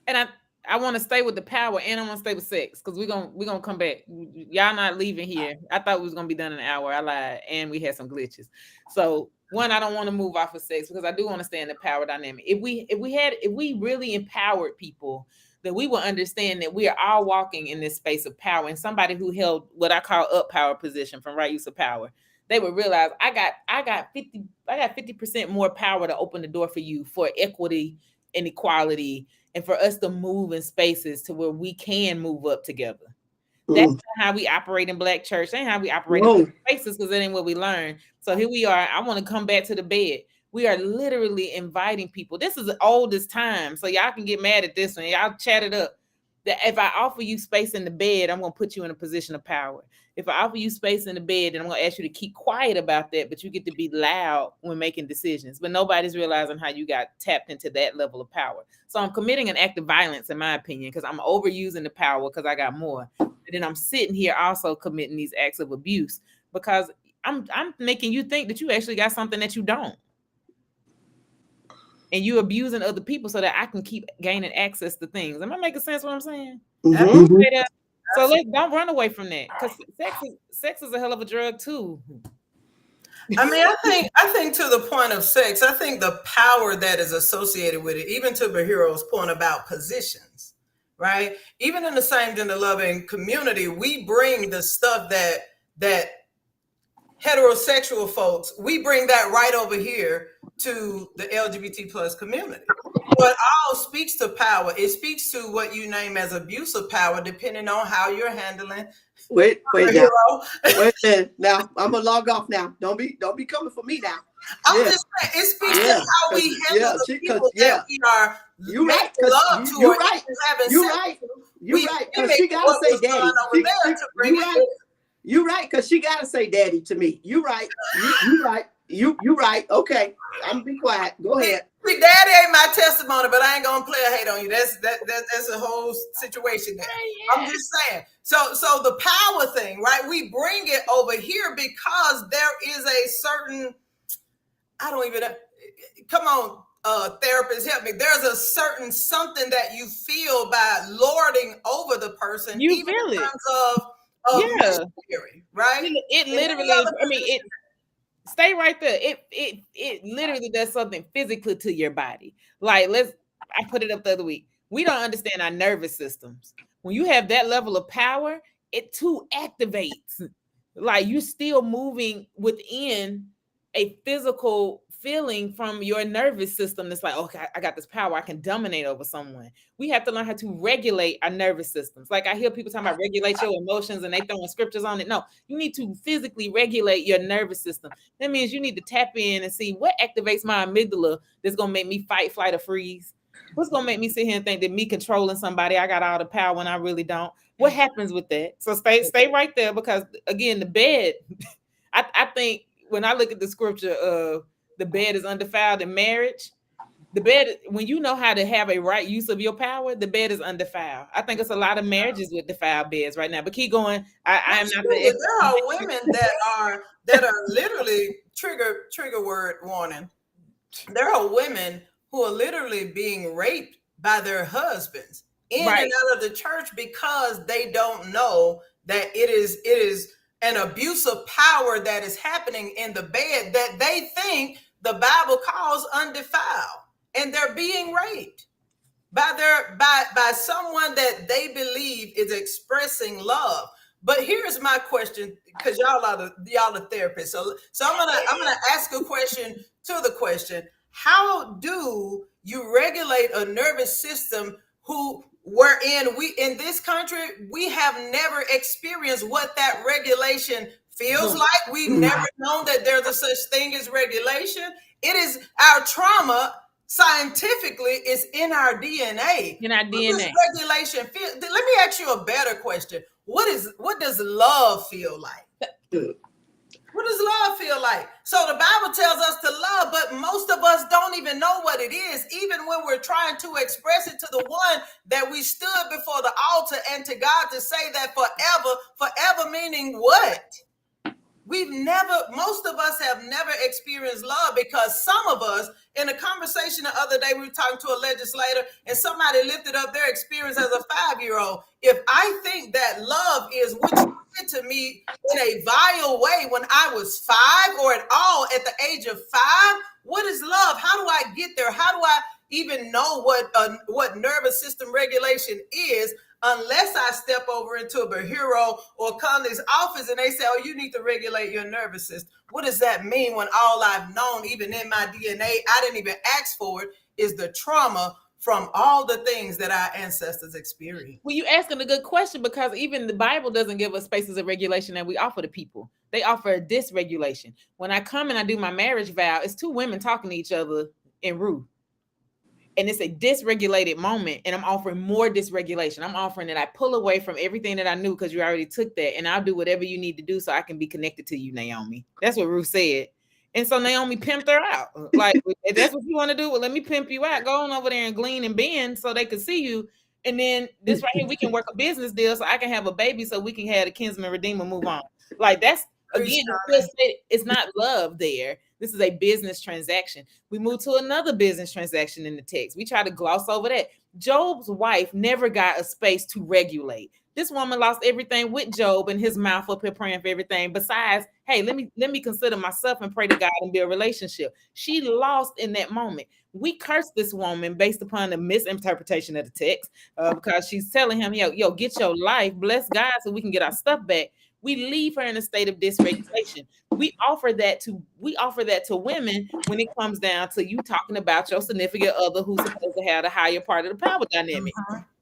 And I want to stay with the power, and I want to stay with sex because we're gonna come back. Y'all not leaving here. I thought we was gonna be done in an hour. I lied, and we had some glitches. So one, I don't want to move off of sex because I do understand the power dynamic. If we really empowered people, then we will understand that we are all walking in this space of power. And somebody who held what I call up power position from right use of power, they would realize I got 50% more power to open the door for you for equity and equality, and for us to move in spaces to where we can move up together. That's not how we operate in Black church. That ain't how we operate in spaces, because that ain't what we learn. So here we are. I want to come back to the bed. We are literally inviting people. This is the oldest time, so y'all can get mad at this one. Y'all chat it up. That if I offer you space in the bed, I'm going to put you in a position of power. If I offer you space in the bed, then I'm going to ask you to keep quiet about that, but you get to be loud when making decisions. But nobody's realizing how you got tapped into that level of power. So I'm committing an act of violence, in my opinion, because I'm overusing the power because I got more. And then I'm sitting here also committing these acts of abuse because I'm making you think that you actually got something that you don't. And you abusing other people so that I can keep gaining access to things. Am I making sense what I'm saying? Mm-hmm. So don't run away from that, because sex is a hell of a drug too. I mean, I think to the point of sex, I think the power that is associated with it, even to Bahiro's point about positions, right? Even in the same gender loving community, we bring the stuff that heterosexual folks, we bring that right over here to the LGBT plus community. So it all speaks to power. It speaks to what you name as abuse of power, depending on how you're handling. Wait now. Wait a minute. Now I'm gonna log off now. Don't be coming for me now. I'm just saying, it speaks to how we handle the people that we are you right, love to, you're right. You're right. You're right. Because she gotta say daddy. You're right, because she gotta say daddy to me. You're right. You're right. You right. Okay. I'm gonna be quiet. Go ahead. See, daddy ain't my testimony, but I ain't gonna play a hate on you. That's a whole situation there. I'm just saying. So the power thing, right? We bring it over here because there is a certain, I don't even know. Come on, therapist, help me. There's a certain something that you feel by lording over the person. You even feel in it. terms of mystery, right? It literally is. I mean, it. Stay right there. It literally does something physically to your body. Like, I put it up the other week. We don't understand our nervous systems. When you have that level of power, it too activates. Like, you're still moving within a physical feeling from your nervous system. That's like, okay, I got this power. I can dominate over someone. We have to learn how to regulate our nervous systems. Like, I hear people talking about regulate your emotions and they throwing scriptures on it. No, you need to physically regulate your nervous system. That means you need to tap in and see what activates my amygdala that's going to make me fight, flight, or freeze. What's going to make me sit here and think that me controlling somebody, I got all the power when I really don't? What happens with that? So stay right there, because again, the bed, I think when I look at the scripture of the bed is undefiled in marriage, the bed, when you know how to have a right use of your power, the bed is undefiled. I think it's a lot of marriages with defiled beds right now. But keep going. I am not. There are women that are literally trigger word warning. There are women who are literally being raped by their husbands in and out of the church because they don't know that it is an abuse of power that is happening in the bed that they think the Bible calls undefiled, and they're being raped by someone that they believe is expressing love. But here's my question, because y'all are the therapists. So I'm gonna ask a question to the question: how do you regulate a nervous system wherein we in this country we have never experienced what that regulation feels like? We've never known that there's a such thing as regulation. It is our trauma. Scientifically, it's in our DNA. In our DNA. What does regulation feel? Let me ask you a better question. What does love feel like? What does love feel like? So the Bible tells us to love, but most of us don't even know what it is, even when we're trying to express it to the one that we stood before the altar and to God to say that forever meaning what? Most of us have never experienced love, because some of us, in a conversation the other day, we were talking to a legislator and somebody lifted up their experience as a 5-year-old. If I think that love is what you did to me in a vile way when I was 5 or at all at the age of 5, what is love? How do I get there? How do I even know what nervous system regulation is, unless I step over into a Bahiro or Conley's office and they say, oh, you need to regulate your nervous system? What does that mean when all I've known, even in my DNA, I didn't even ask for it, is the trauma from all the things that our ancestors experienced? Well, you're asking a good question, because even the Bible doesn't give us spaces of regulation that we offer to people. They offer a dysregulation. When I come and I do my marriage vow, it's 2 women talking to each other in Ruth. And it's a dysregulated moment, and I'm offering more dysregulation. I'm offering that I pull away from everything that I knew, because you already took that, and I'll do whatever you need to do so I can be connected to you, Naomi. That's what Ruth said. And so Naomi pimped her out. Like, if that's what you want to do, well, let me pimp you out. Go on over there and glean and bend so they can see you. And then this right here, we can work a business deal so I can have a baby so we can have the kinsman redeemer move on. Like, that's, again, it's not love there. This is a business transaction. We move to another business transaction in the text. We try to gloss over that. Job's wife never got a space to regulate. This woman lost everything with Job and his mouth up here praying for everything. Besides, hey, let me consider myself and pray to God and build a relationship. She lost in that moment. We curse this woman based upon the misinterpretation of the text, because she's telling him, yo, get your life, bless God, so we can get our stuff back. We leave her in a state of dysregulation. We offer that to women when it comes down to you talking about your significant other who's supposed to have the higher part of the power dynamic.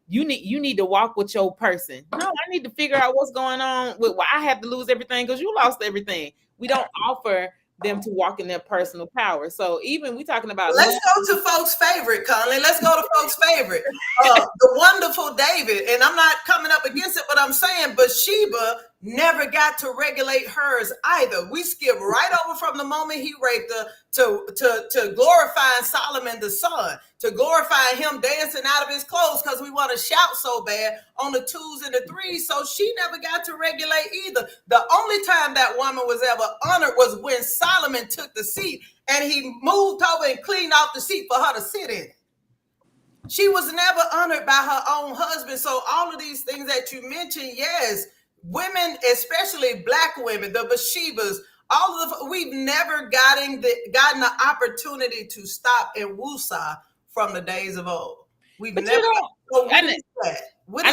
You need to walk with your person. No, I need to figure out what's going on with why I have to lose everything because you lost everything. We don't offer them to walk in their personal power. So even we talking about, let's go to folks' favorite, Conley. Let's go to folks' favorite. The wonderful David. And I'm not coming up against it, but I'm saying Bathsheba never got to regulate hers either. We skip right over from the moment he raped her to glorifying Solomon the son, to glorifying him dancing out of his clothes because we want to shout so bad on the 2s and the 3s. So she never got to regulate either. The only time that woman was ever honored was when Solomon took the seat and he moved over and cleaned off the seat for her to sit in. She was never honored by her own husband. So all of these things that you mentioned, yes, women, especially Black women, the Bathshebas, all of we've never gotten the opportunity to stop and woosah from the days of old. We've but never. I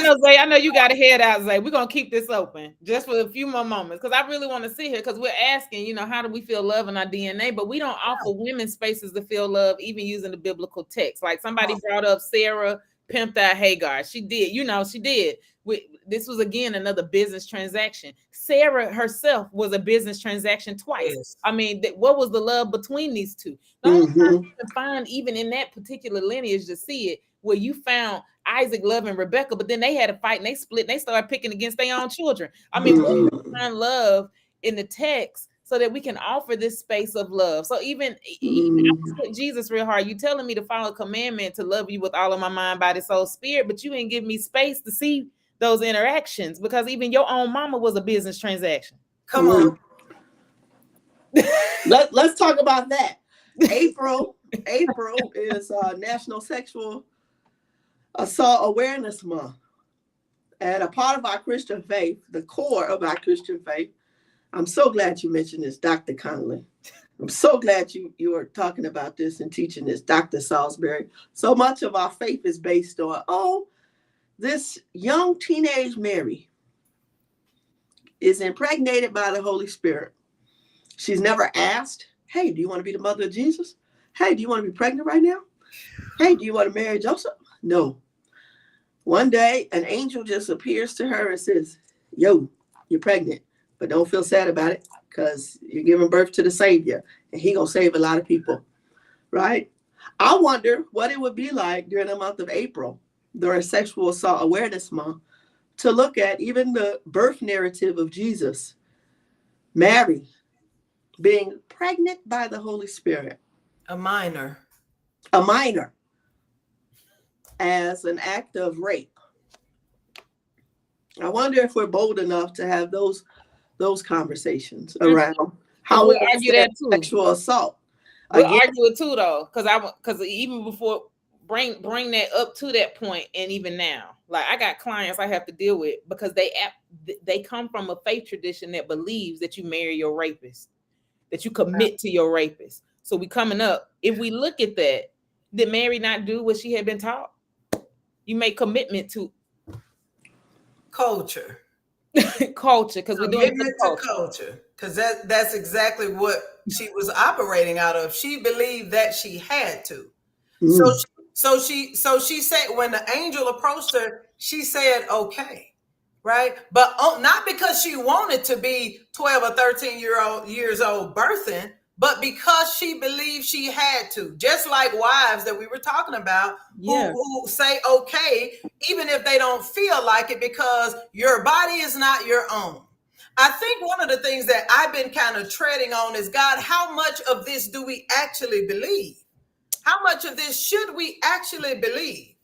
know, Zay. I know you got to head out, Zay. We're gonna keep this open just for a few more moments because I really want to sit here because we're asking, how do we feel love in our DNA? But we don't offer women spaces to feel love, even using the biblical text. Like somebody brought up Sarah pimped out Hagar. She did, she did. This was again another business transaction. Sarah herself was a business transaction twice. Yes. I mean, what was the love between these two? The only time you can find, even in that particular lineage, to see it, where you found Isaac loving Rebecca, but then they had a fight and they split and they started picking against their own children. I mean, we find love in the text so that we can offer this space of love. So even I put Jesus real hard. You telling me to follow a commandment to love you with all of my mind, body, soul, spirit, but you ain't give me space to see those interactions because even your own mama was a business transaction. Come on. Let's talk about that. April is National Sexual Assault Awareness Month. And a part of our Christian faith, the core of our Christian faith, I'm so glad you mentioned this, Dr. Conley. I'm so glad you are talking about this and teaching this, Dr. Salisbury. So much of our faith is based on, this young teenage Mary is impregnated by the Holy Spirit. She's never asked, hey, do you want to be the mother of Jesus? Hey, do you want to be pregnant right now? Hey, do you want to marry Joseph? No. One day, an angel just appears to her and says, yo, you're pregnant, but don't feel sad about it because you're giving birth to the Savior and He's going to save a lot of people, right? I wonder what it would be like during the month of April, during Sexual Assault Awareness Month, to look at even the birth narrative of Jesus, Mary being pregnant by the Holy Spirit. A minor. As an act of rape. I wonder if we're bold enough to have those conversations around how we argue that too. Sexual assault. We'll argue it too, though, because even before bring that up to that point, and even now, like I got clients I have to deal with because they come from a faith tradition that believes that you marry your rapist, that you commit to your rapist. So we coming up. If we look at that, did Mary not do what she had been taught? You make commitment to culture, because we're doing culture. Because that's exactly what she was operating out of. She believed that she had to. So she said when the angel approached her, she said okay, right? But not because she wanted to be 12 or 13 years old birthing, but because she believed she had to. Just like wives that we were talking about, who say okay, even if they don't feel like it, because your body is not your own. I think one of the things that I've been kind of treading on is, God, how much of this do we actually believe? How much of this should we actually believe?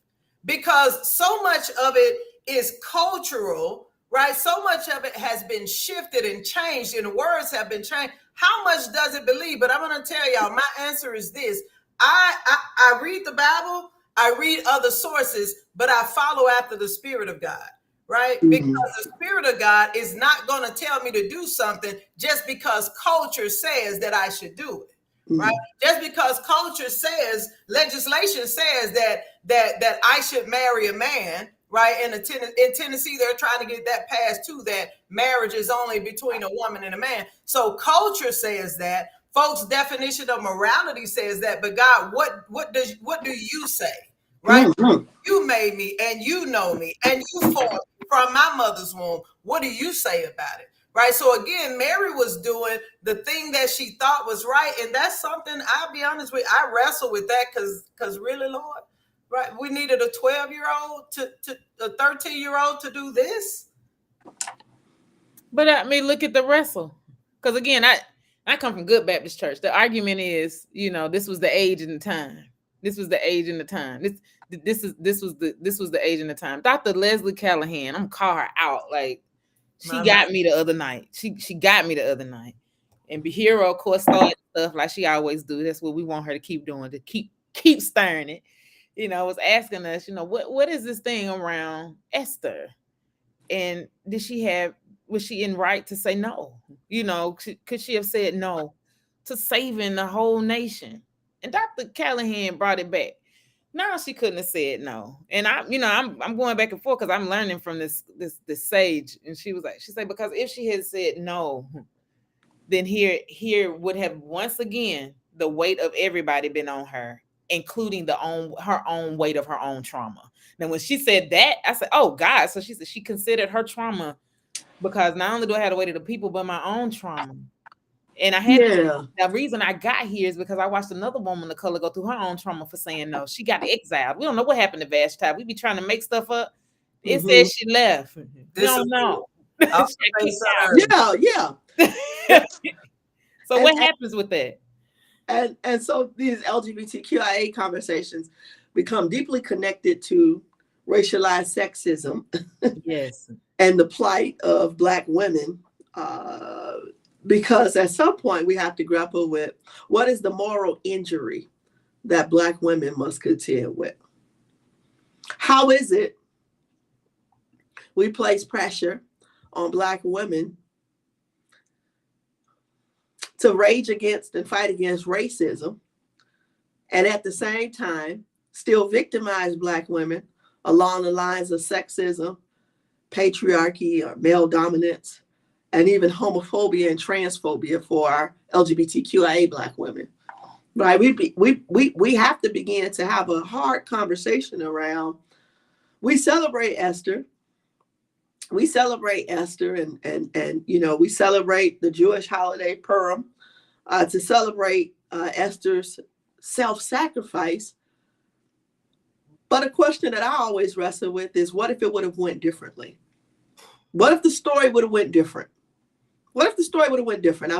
Because so much of it is cultural, right? So much of it has been shifted and changed, and words have been changed. How much does it believe? But I'm going to tell y'all, my answer is this. I read the Bible, I read other sources, but I follow after the Spirit of God, right? Because the Spirit of God is not going to tell me to do something just because culture says that I should do it. Right, just because culture says, legislation says that I should marry a man, right? In Tennessee, they're trying to get that passed too, that marriage is only between a woman and a man. So culture says that. Folks' definition of morality says that. But God, what do you say? Right? You made me, and you know me, and you formed me from my mother's womb. What do you say about it? Right. So again, Mary was doing the thing that she thought was right. And that's something, I'll be honest with you, I wrestle with that because really, Lord, right, we needed a 12-year-old to a 13-year-old to do this. But I mean, look at the wrestle. Because again, I come from Good Baptist Church. The argument is, this was the age and the time. This was the age and the time. This was the age and the time. Dr. Leslie Callahan, I'm gonna call her out. Like, she got me the other night. She got me the other night. And Behiro, of course, started stuff like she always do. That's what we want her to keep doing, to keep stirring it. Was asking us, what is this thing around Esther? And was she in right to say no? Could she have said no to saving the whole nation? And Dr. Callahan brought it back. No, she couldn't have said no. And I'm going back and forth because I'm learning from this sage. And she said, because if she had said no, then here would have once again the weight of everybody been on her, including her own weight of her own trauma. Now, when she said that, I said, oh God. So she said she considered her trauma, because not only do I have the weight of the people, but my own trauma. And I had the reason I got here is because I watched another woman of color go through her own trauma for saying no. She got exiled. We don't know what happened to Vashti. We be trying to make stuff up. It says she left. We don't know. Yeah. So what happens with that? And so these LGBTQIA conversations become deeply connected to racialized sexism. Yes. And the plight of Black women. Because at some point we have to grapple with what is the moral injury that Black women must contend with. How is it we place pressure on Black women to rage against and fight against racism, and at the same time still victimize Black women along the lines of sexism, patriarchy, or male dominance, and even homophobia and transphobia for our LGBTQIA Black women, right? We have to begin to have a hard conversation around. We celebrate Esther. We celebrate Esther, and we celebrate the Jewish holiday Purim to celebrate Esther's self-sacrifice. But a question that I always wrestle with is, what if it would have went differently? What if the story would have went different? What if the story would have went different?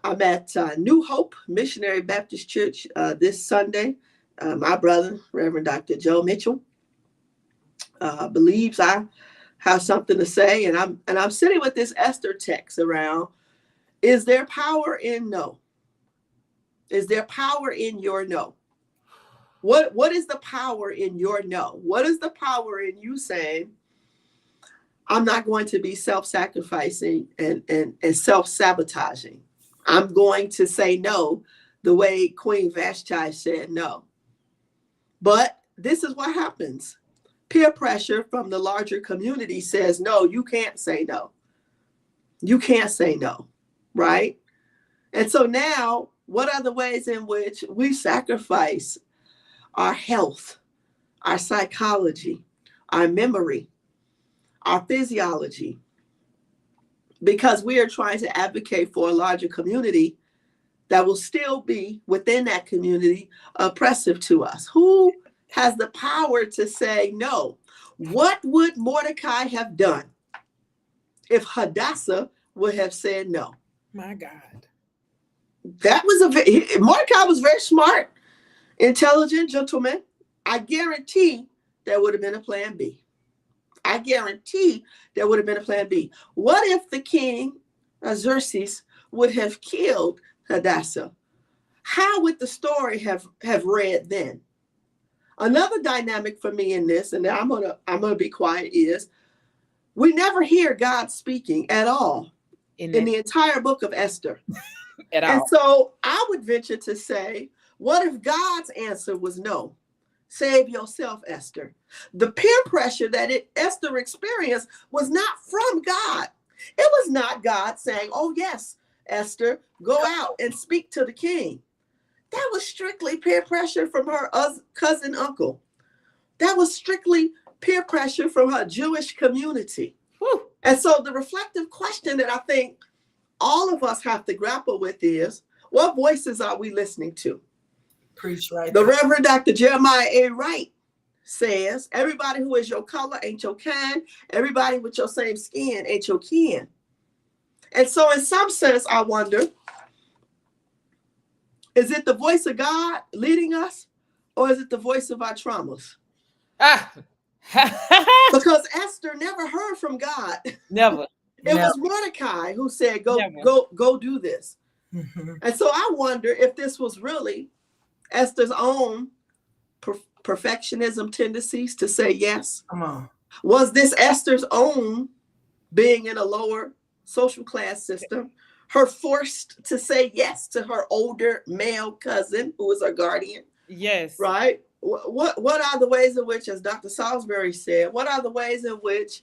I'm at New Hope Missionary Baptist Church this Sunday. My brother, Reverend Dr. Joe Mitchell, believes I have something to say, and I'm sitting with this Esther text around. Is there power in no? Is there power in your no? What is the power in your no? What is the power in you saying, I'm not going to be self-sacrificing and self-sabotaging. I'm going to say no the way Queen Vashti said no. But this is what happens. Peer pressure from the larger community says, no, you can't say no. You can't say no, right? And so now, what are the ways in which we sacrifice our health, our psychology, our memory, our physiology, because we are trying to advocate for a larger community that will still be within that community oppressive to us? Who has the power to say no? What would Mordecai have done if Hadassah would have said no? My God. That was Mordecai was very smart, intelligent gentleman. I guarantee there would have been a plan B. I guarantee there would have been a plan B. What if the king, Xerxes, would have killed Hadassah? How would the story have read then? Another dynamic for me in this, and I'm gonna be quiet, is We never hear God speaking at all in the entire book of Esther. at all. And so I would venture to say, what if God's answer was no? Save yourself, Esther. The peer pressure that Esther experienced was not from God. It was not God saying, oh, yes, Esther, go out and speak to the king. That was strictly peer pressure from her cousin uncle. That was strictly peer pressure from her Jewish community. Whew. And so the reflective question that I think all of us have to grapple with is, what voices are we listening to? Preach right. The Reverend Dr. Jeremiah A. Wright says, everybody who is your color ain't your kind. Everybody with your same skin ain't your kin. And so in some sense, I wonder, is it the voice of God leading us, or is it the voice of our traumas? Because Esther never heard from God. Never. It was Mordecai who said, go do this. Mm-hmm. And so I wonder if this was really Esther's own perfectionism tendencies to say yes. Come on. Was this Esther's own being in a lower social class system, her forced to say yes to her older male cousin who was her guardian? Yes. Right? What are the ways in which, as Dr. Salisbury said, what are the ways in which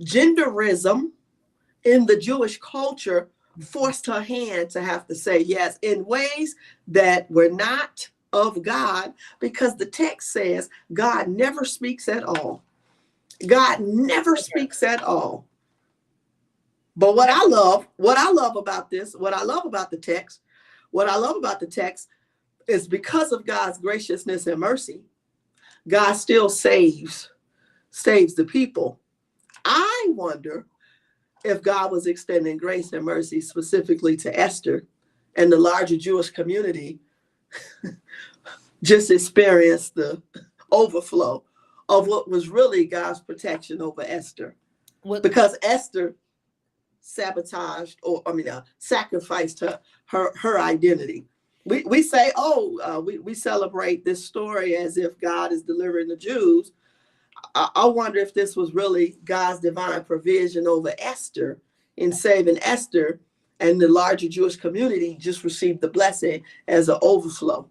genderism in the Jewish culture forced her hand to have to say yes in ways that were not of God? Because the text says God never speaks at all. God never speaks at all. But what I love about this, what I love about the text is because of God's graciousness and mercy, God still saves the people. I wonder if God was extending grace and mercy specifically to Esther, and the larger Jewish community just experienced the overflow of what was really God's protection over Esther. Because Esther sacrificed her identity. We say, we celebrate this story as if God is delivering the Jews. I wonder if this was really God's divine provision over Esther in saving Esther, and the larger Jewish community just received the blessing as an overflow.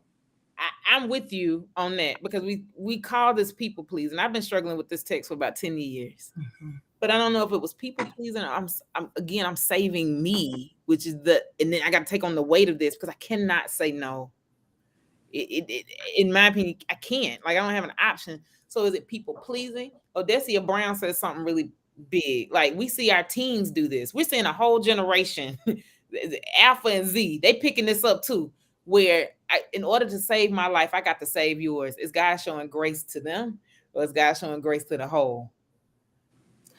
I'm with you on that, because we call this people pleasing. I've been struggling with this text for about 10 years. Mm-hmm. But I don't know if it was people pleasing. I'm saving me, which is and then I got to take on the weight of this, because I cannot say no. In my opinion, I can't. Like, I don't have an option. So is it people pleasing? Odessia Brown says something really big. Like, we see our teens do this. We're seeing a whole generation, Alpha and Z, they picking this up too, where in order to save my life, I got to save yours. Is God showing grace to them, or is God showing grace to the whole?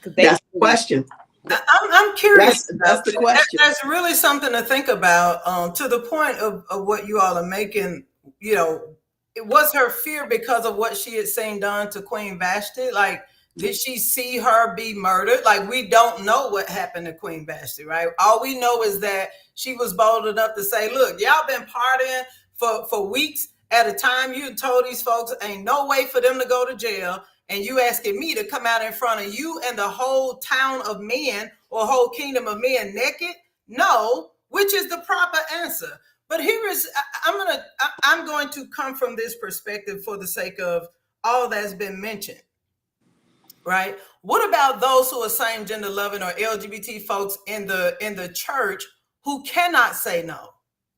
That's the question. I'm curious. That's the question. That's really something to think about. To the point of what you all are making, it was her fear because of what she had seen done to Queen Vashti. Like, did she see her be murdered? Like, we don't know what happened to Queen Vashti, right? All we know is that she was bold enough to say, look, y'all been partying for weeks at a time. You told these folks ain't no way for them to go to jail. And you asking me to come out in front of you and the whole town of men, or whole kingdom of men, naked? No, which is the proper answer. But here is, I'm going to come from this perspective for the sake of all that's been mentioned, right? What about those who are same gender loving or LGBT folks in the church who cannot say no,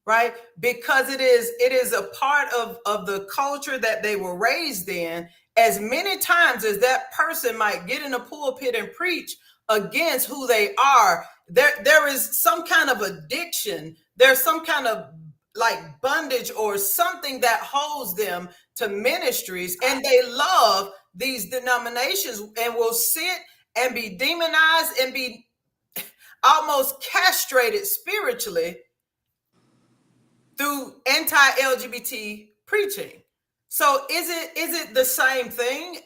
right? Because it is a part of the culture that they were raised in. As many times as that person might get in a pulpit and preach against who they are, there is some kind of addiction. There's some kind of like bondage or something that holds them to ministries, and they love these denominations and will sit and be demonized and be almost castrated spiritually through anti-LGBT preaching. So is it the same thing?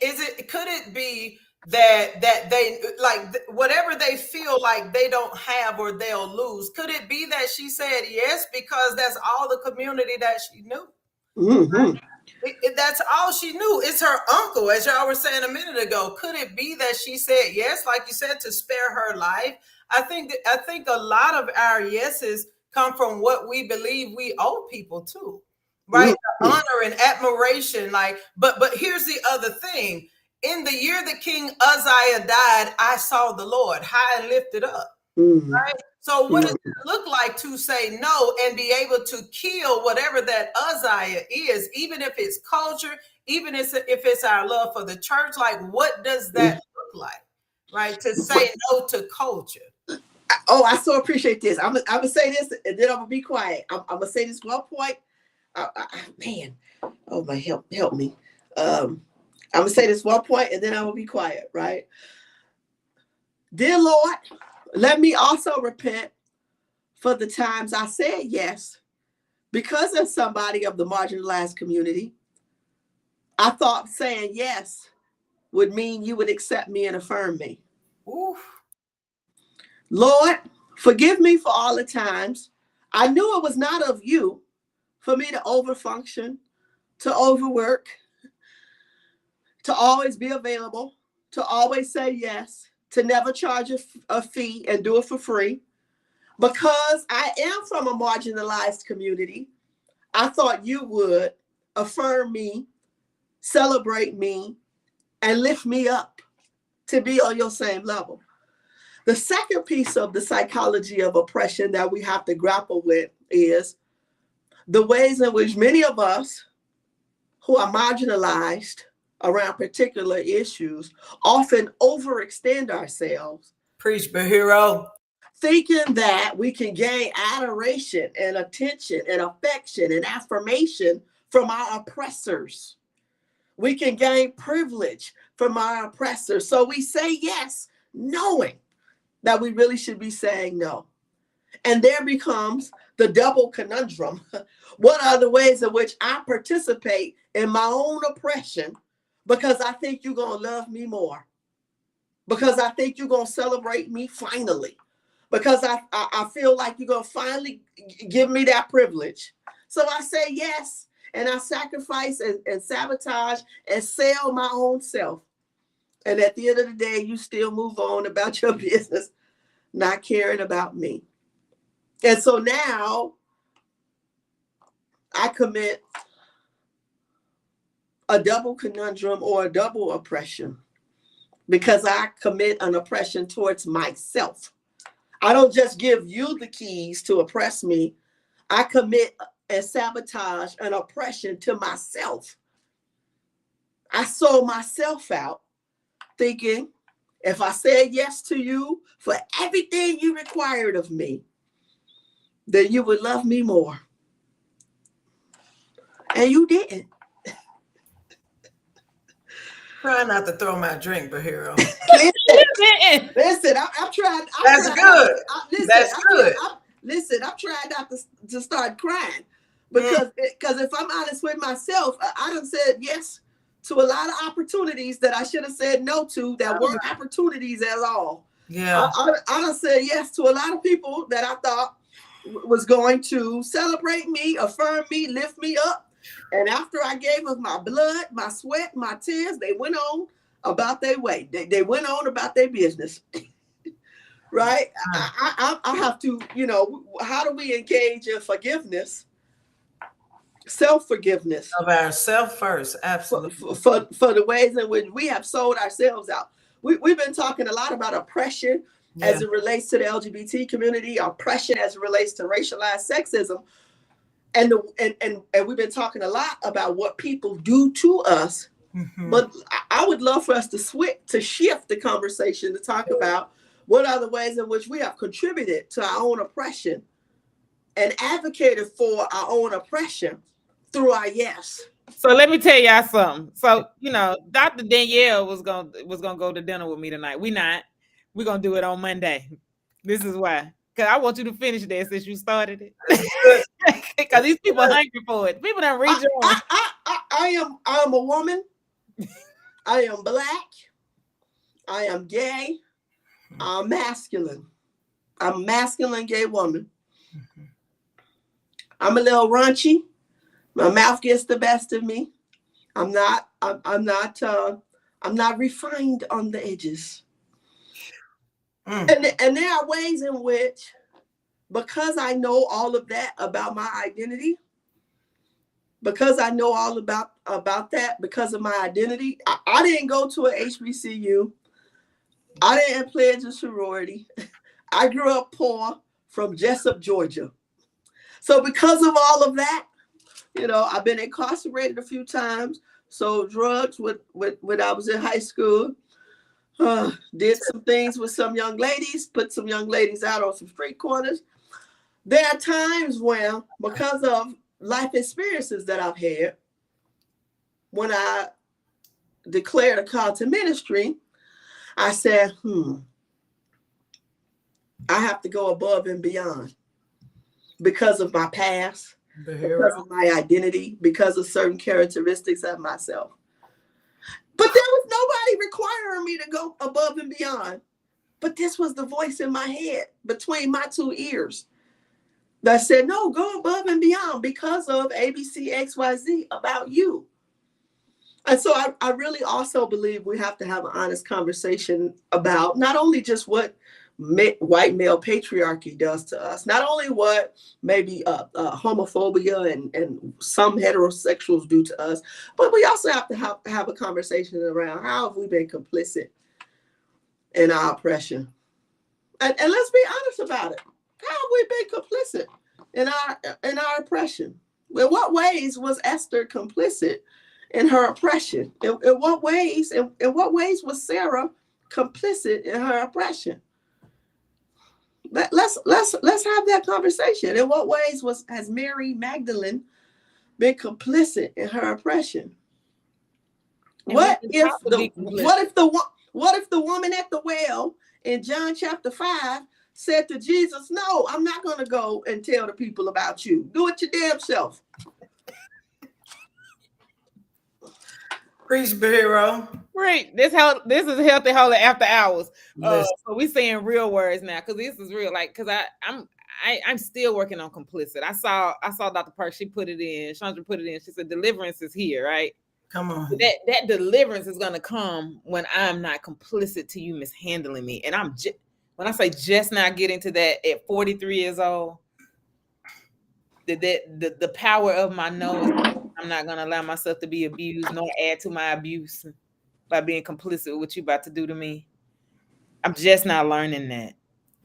Could it be that they, like, whatever they feel like they don't have or they'll lose? Could it be that she said yes because that's all the community that she knew? Mm-hmm. That's all she knew. It's her uncle, as y'all were saying a minute ago. Could it be that she said yes, like you said, to spare her life? I think a lot of our yeses come from what we believe we owe people too, right? Mm-hmm. Honor and admiration. Like, but here's the other thing. In the year that King Uzziah died, I saw the Lord high and lifted up. Mm-hmm. Right? So what does it look like to say no and be able to kill whatever that Uzziah is, even if it's culture, even if it's our love for the church? Like, what does that look like, right? To say no to culture. Oh, I so appreciate this. I'm gonna say this, and then I'm gonna be quiet. I'm gonna say this one point. Man, oh my, help me. I'm gonna say this one point, and then I'm gonna be quiet. Right, dear Lord, let me also repent for the times I said yes because of somebody of the marginalized community. I thought saying yes would mean you would accept me and affirm me. Oof. Lord, forgive me for all the times I knew it was not of you for me to overfunction, to overwork, to always be available, to always say yes, to never charge a fee and do it for free. Because I am from a marginalized community, I thought you would affirm me, celebrate me, and lift me up to be on your same level. The second piece of the psychology of oppression that we have to grapple with is the ways in which many of us who are marginalized around particular issues often overextend ourselves. Preach, Bahiro. Thinking that we can gain adoration and attention and affection and affirmation from our oppressors. We can gain privilege from our oppressors. So we say yes, knowing that we really should be saying no. And there becomes the double conundrum. What are the ways in which I participate in my own oppression because I think you're going to love me more? Because I think you're going to celebrate me finally? Because I feel like you're going to finally give me that privilege. So I say yes, and I sacrifice and sabotage and sell my own self. And at the end of the day, you still move on about your business, not caring about me. And so now I commit a double conundrum or a double oppression because I commit an oppression towards myself. I don't just give you the keys to oppress me. I commit and sabotage an oppression to myself. I sold myself out thinking if I said yes to you for everything you required of me, then you would love me more. And you didn't. Try not to throw my drink, Bahiro. Listen, I'm trying. That's good. That's good. I'm trying not to start crying because if I'm honest with myself, I done said yes to a lot of opportunities that I should have said no to that weren't opportunities at all. Yeah. I done said yes to a lot of people that I thought was going to celebrate me, affirm me, lift me up. And after I gave them my blood, my sweat, my tears, they went on about their way. They went on about their business. Right? I have to, how do we engage in forgiveness? Self-forgiveness. Of ourselves first. Absolutely. For the ways in which we have sold ourselves out. We've been talking a lot about oppression as it relates to the LGBT community, oppression as it relates to racialized sexism. And we've been talking a lot about what people do to us. Mm-hmm. But I would love for us to shift the conversation to talk about what are the ways in which we have contributed to our own oppression and advocated for our own oppression through our yes. So let me tell y'all something. So, Dr. Danielle was gonna go to dinner with me tonight. We're gonna do it on Monday. This is why. Because I want you to finish that since you started it. Because these people are hungry for it. People don't rejoin. I am a woman. I am Black. I am gay. I'm masculine. I'm a masculine gay woman. I'm a little raunchy. My mouth gets the best of me. I'm not. I'm not. I'm not refined on the edges. And there are ways in which, because I know all of that about my identity, because I know all about that, because of my identity, I didn't go to a HBCU. I didn't pledge a sorority. I grew up poor from Jessup, Georgia. So because of all of that, I've been incarcerated a few times, sold drugs when I was in high school, did some things with some young ladies, put some young ladies out on some street corners. There are times when, because of life experiences that I've had, when I declared a call to ministry, I said, I have to go above and beyond because of my past, because of my identity, because of certain characteristics of myself. But there was nobody requiring me to go above and beyond. But this was the voice in my head, between my two ears, that said, no, go above and beyond because of ABC, XYZ about you. And so I really also believe we have to have an honest conversation about not only just what white male patriarchy does to us, not only what maybe homophobia and some heterosexuals do to us, but we also have to have a conversation around how have we been complicit in our oppression. And let's be honest about it. How have we been complicit in our oppression? In what ways was Esther complicit in her oppression? In what ways was Sarah complicit in her oppression? Let's have that conversation. In what ways has Mary Magdalene been complicit in her oppression? What if the woman at the well in John chapter 5 said to Jesus, no, I'm not going to go and tell the people about you. Do it your damn self. Preach, hero. Right. This is Healthy Holy After Hours. So we saying real words now, because this is real. Like, because I'm still working on complicit. I saw Dr. Park. She put it in. Chandra put it in. She said deliverance is here, right? Come on. That deliverance is gonna come when I'm not complicit to you mishandling me. And when I say just not getting to that at 43 years old, the power of my no. I'm not going to allow myself to be abused nor add to my abuse by being complicit with what you about to do to me. I'm just not learning that,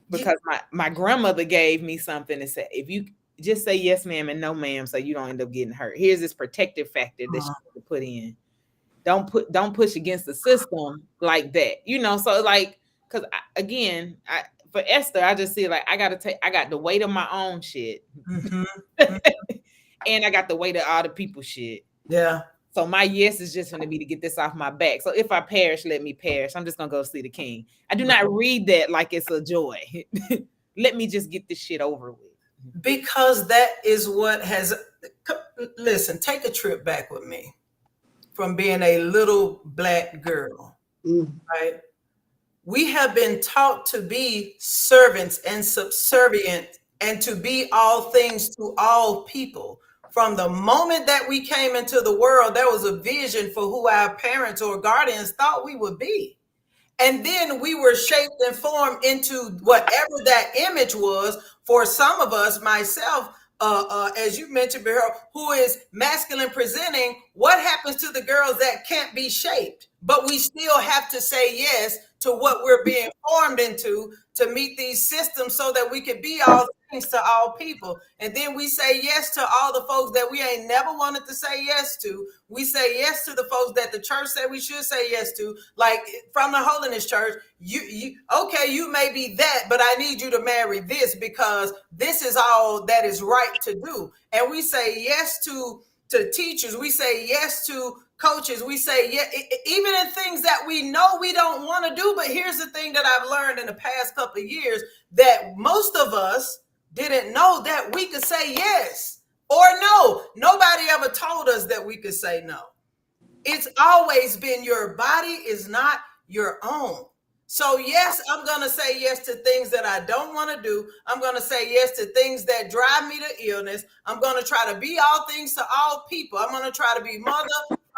because my grandmother gave me something and said, if you just say yes, ma'am, and no, ma'am, so you don't end up getting hurt. Here's this protective factor that she put in. Don't push against the system like that. So like, because again, for Esther, I just see like, I got the weight of my own shit. Mm-hmm. And I got the weight of all the people shit. Yeah. So my yes is just going to be to get this off my back. So if I perish, let me perish. I'm just going to go see the king. I do not read that like it's a joy. Let me just get this shit over with. Because that is what has... Listen, take a trip back with me from being a little black girl, right? We have been taught to be servants and subservient and to be all things to all people. From the moment that we came into the world, there was a vision for who our parents or guardians thought we would be. And then we were shaped and formed into whatever that image was. For some of us, myself, as you mentioned, who is masculine presenting, what happens to the girls that can't be shaped? But we still have to say yes to what we're being formed into to meet these systems so that we can be all things to all people. And then we say yes to all the folks that we ain't never wanted to say yes to. We say yes to the folks that the church said we should say yes to, like from the Holiness Church. You may be that, but I need you to marry this because this is all that is right to do. And we say yes to teachers. We say yes to coaches. We say, yeah, even in things that we know we don't want to do. But here's the thing that I've learned in the past couple of years, that most of us didn't know that we could say yes or no. Nobody ever told us that we could say no. It's always been your body is not your own. So yes, I'm going to say yes to things that I don't want to do. I'm going to say yes to things that drive me to illness. I'm going to try to be all things to all people. I'm going to try to be mother,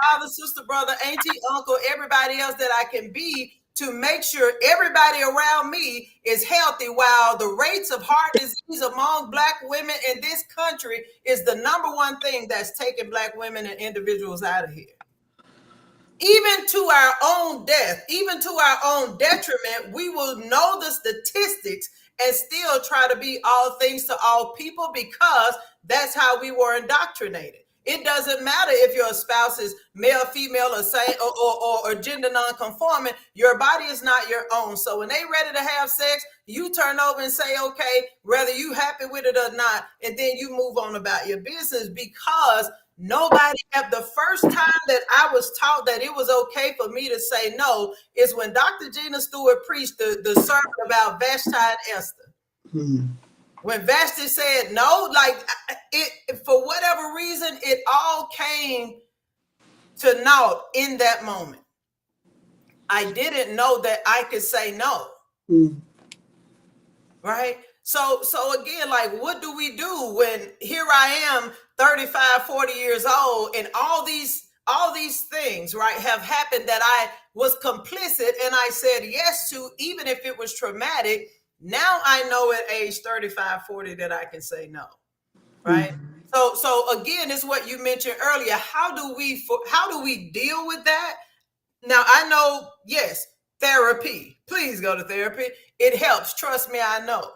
father, sister, brother, auntie, uncle, everybody else that I can be to make sure everybody around me is healthy, while the rates of heart disease among Black women in this country is the number one thing that's taking Black women and individuals out of here. Even to our own death, even to our own detriment, we will know the statistics and still try to be all things to all people, because that's how we were indoctrinated. It doesn't matter if your spouse is male, female, or gender non-conforming. Your body is not your own. So when they ready to have sex, you turn over and say, okay, whether you happy with it or not, and then you move on about your business, because nobody, at the first time that I was taught that it was okay for me to say no is when Dr. Gina Stewart preached the sermon about Vashti and Esther. When Vashti said no, like it, for whatever reason, it all came to naught in that moment. I didn't know that I could say no. Right? So again, like, what do we do when here I am, 35, 40 years old, and all these things, right, have happened that I was complicit and I said yes to, even if it was traumatic. Now I know at age 35, 40 that I can say no. Right? So again, it's what you mentioned earlier. How do we deal with that? Now I know, yes, therapy. Please go to therapy. It helps. Trust me, I know.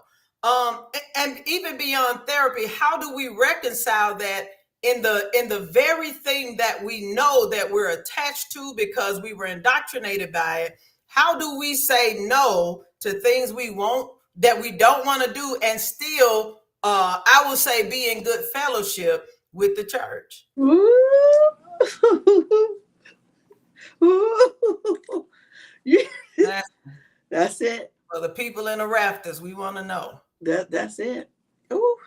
And even beyond therapy, how do we reconcile that in the very thing that we know that we're attached to because we were indoctrinated by it? How do we say no to things we want, that we don't want to do, and still, I will say, be in good fellowship with the church? That's it. For the people in the rafters, we want to know. That's it. Ooh.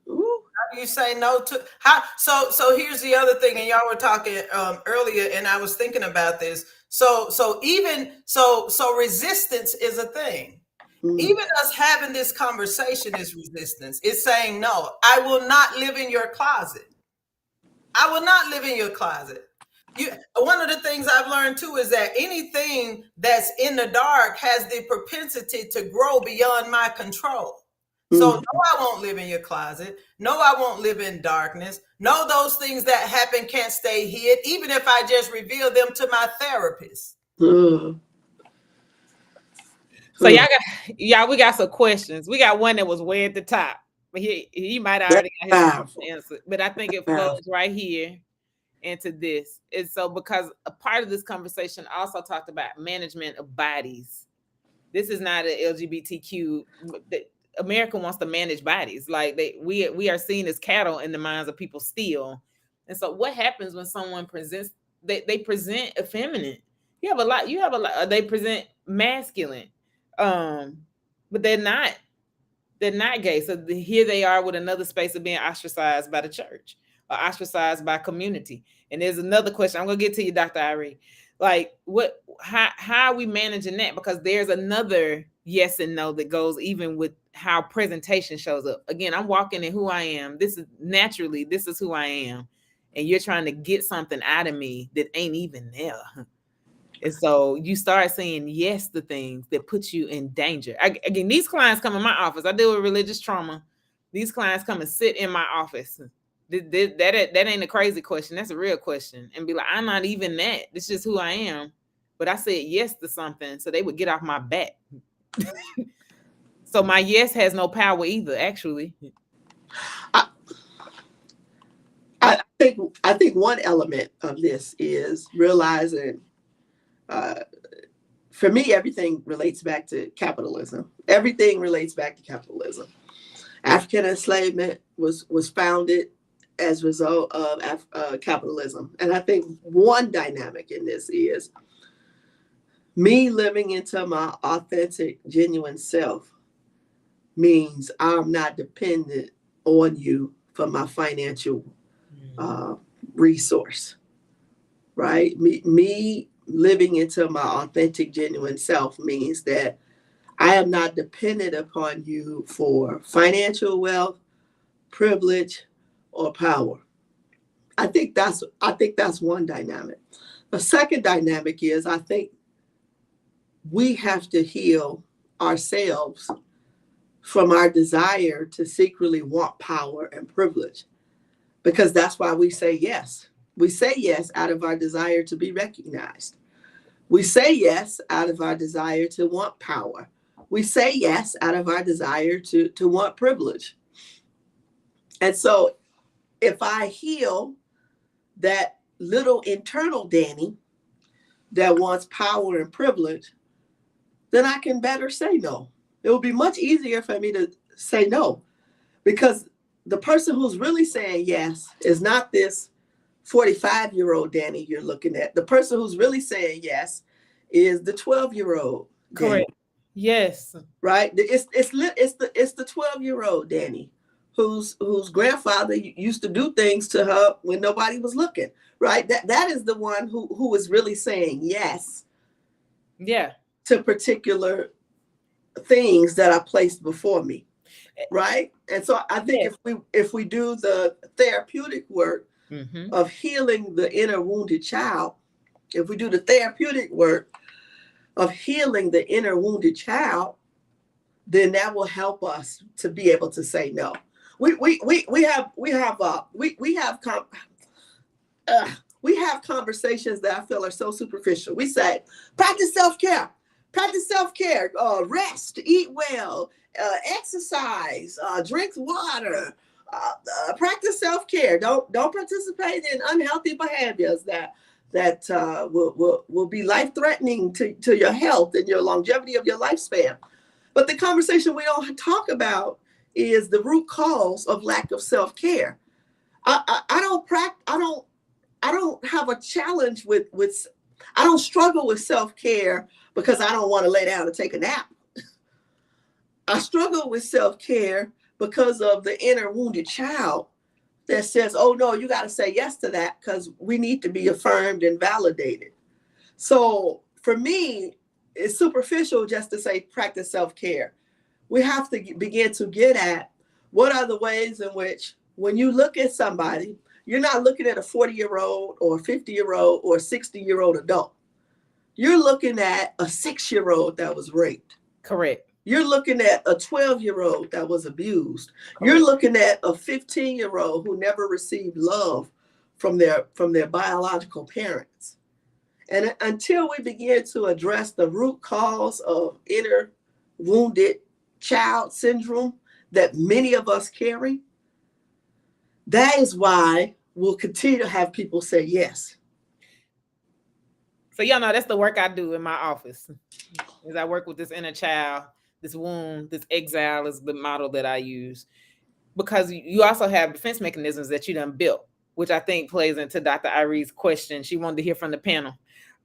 How do you say no to how? So here's the other thing, and y'all were talking earlier, and I was thinking about this. So resistance is a thing. Even us having this conversation is resistance. It's saying no. I will not live in your closet. I will not live in your closet. One of the things I've learned too is that anything that's in the dark has the propensity to grow beyond my control. So no, I won't live in your closet. No, I won't live in darkness. No, those things that happen can't stay hid, even if I just reveal them to my therapist. So y'all, we got some questions. We got one that was way at the top, but he might already got his answer. But I think it flows right here into this. And so, because a part of this conversation also talked about management of bodies. This is not an LGBTQ. America wants to manage bodies. Like we are seen as cattle in the minds of people still. And so what happens when someone presents, they present effeminate? You have a lot, they present masculine. But they're not gay. So here they are with another space of being ostracized by the church or ostracized by community. And there's another question. I'm gonna get to you, Dr. Irie. Like, how are we managing that? Because there's another yes and no that goes even with how presentation shows up. Again, I'm walking in who I am. This is who I am. And you're trying to get something out of me that ain't even there. And so you start saying yes to things that put you in danger. Again, these clients come in my office. I deal with religious trauma. These clients come and sit in my office. That ain't a crazy question. That's a real question. And be like, I'm not even that. This is just who I am. But I said yes to something, so they would get off my back. So my yes has no power either, actually. I think one element of this is realizing, for me, everything relates back to capitalism. Everything relates back to capitalism. African enslavement was founded as a result of capitalism. And I think one dynamic in this is me living into my authentic, genuine self means I'm not dependent on you for my financial resource, right? Me living into my authentic, genuine self means that I am not dependent upon you for financial wealth, privilege, or power. I think that's one dynamic. The second dynamic is I think we have to heal ourselves from our desire to secretly want power and privilege, because that's why we say yes. We say yes out of our desire to be recognized. We say yes out of our desire to want power. We say yes out of our desire to want privilege. And so if I heal that little internal Danny that wants power and privilege, then I can better say no. It will be much easier for me to say no, because the person who's really saying yes is not this 45-year-old Danny you're looking at. The person who's really saying yes is the 12-year-old. Correct. Yes. Right. It's the 12-year-old Danny whose grandfather used to do things to her when nobody was looking. Right. That is the one who is really saying yes. Yeah. To particular things that are placed before me. Right. And so I think if we do the therapeutic work of healing the inner wounded child, if we do the therapeutic work of healing the inner wounded child, then that will help us to be able to say no. We have conversations that I feel are so superficial. We say, practice self-care, rest, eat well, exercise, drink water, practice self-care. Don't participate in unhealthy behaviors that will be life-threatening to your health and your longevity of your lifespan. But the conversation we don't talk about is the root cause of lack of self-care. I don't have a challenge with I don't struggle with self-care because I don't want to lay down and take a nap. I struggle with self-care because of the inner wounded child that says, oh no, you got to say yes to that because we need to be affirmed and validated. So for me, it's superficial just to say practice self-care. We have to begin to get at what are the ways in which when you look at somebody, you're not looking at a 40-year-old or a 50-year-old or a 60-year-old adult. You're looking at a 6-year-old that was raped. Correct. You're looking at a 12-year-old that was abused. Correct. You're looking at a 15-year-old who never received love from their biological parents. And until we begin to address the root cause of inner wounded child syndrome that many of us carry, that is why we'll continue to have people say yes. So y'all know that's the work I do in my office. Is I work with this inner child, this wound, this exile is the model that I use. Because you also have defense mechanisms that you done built, which I think plays into Dr. Irie's question. She wanted to hear from the panel.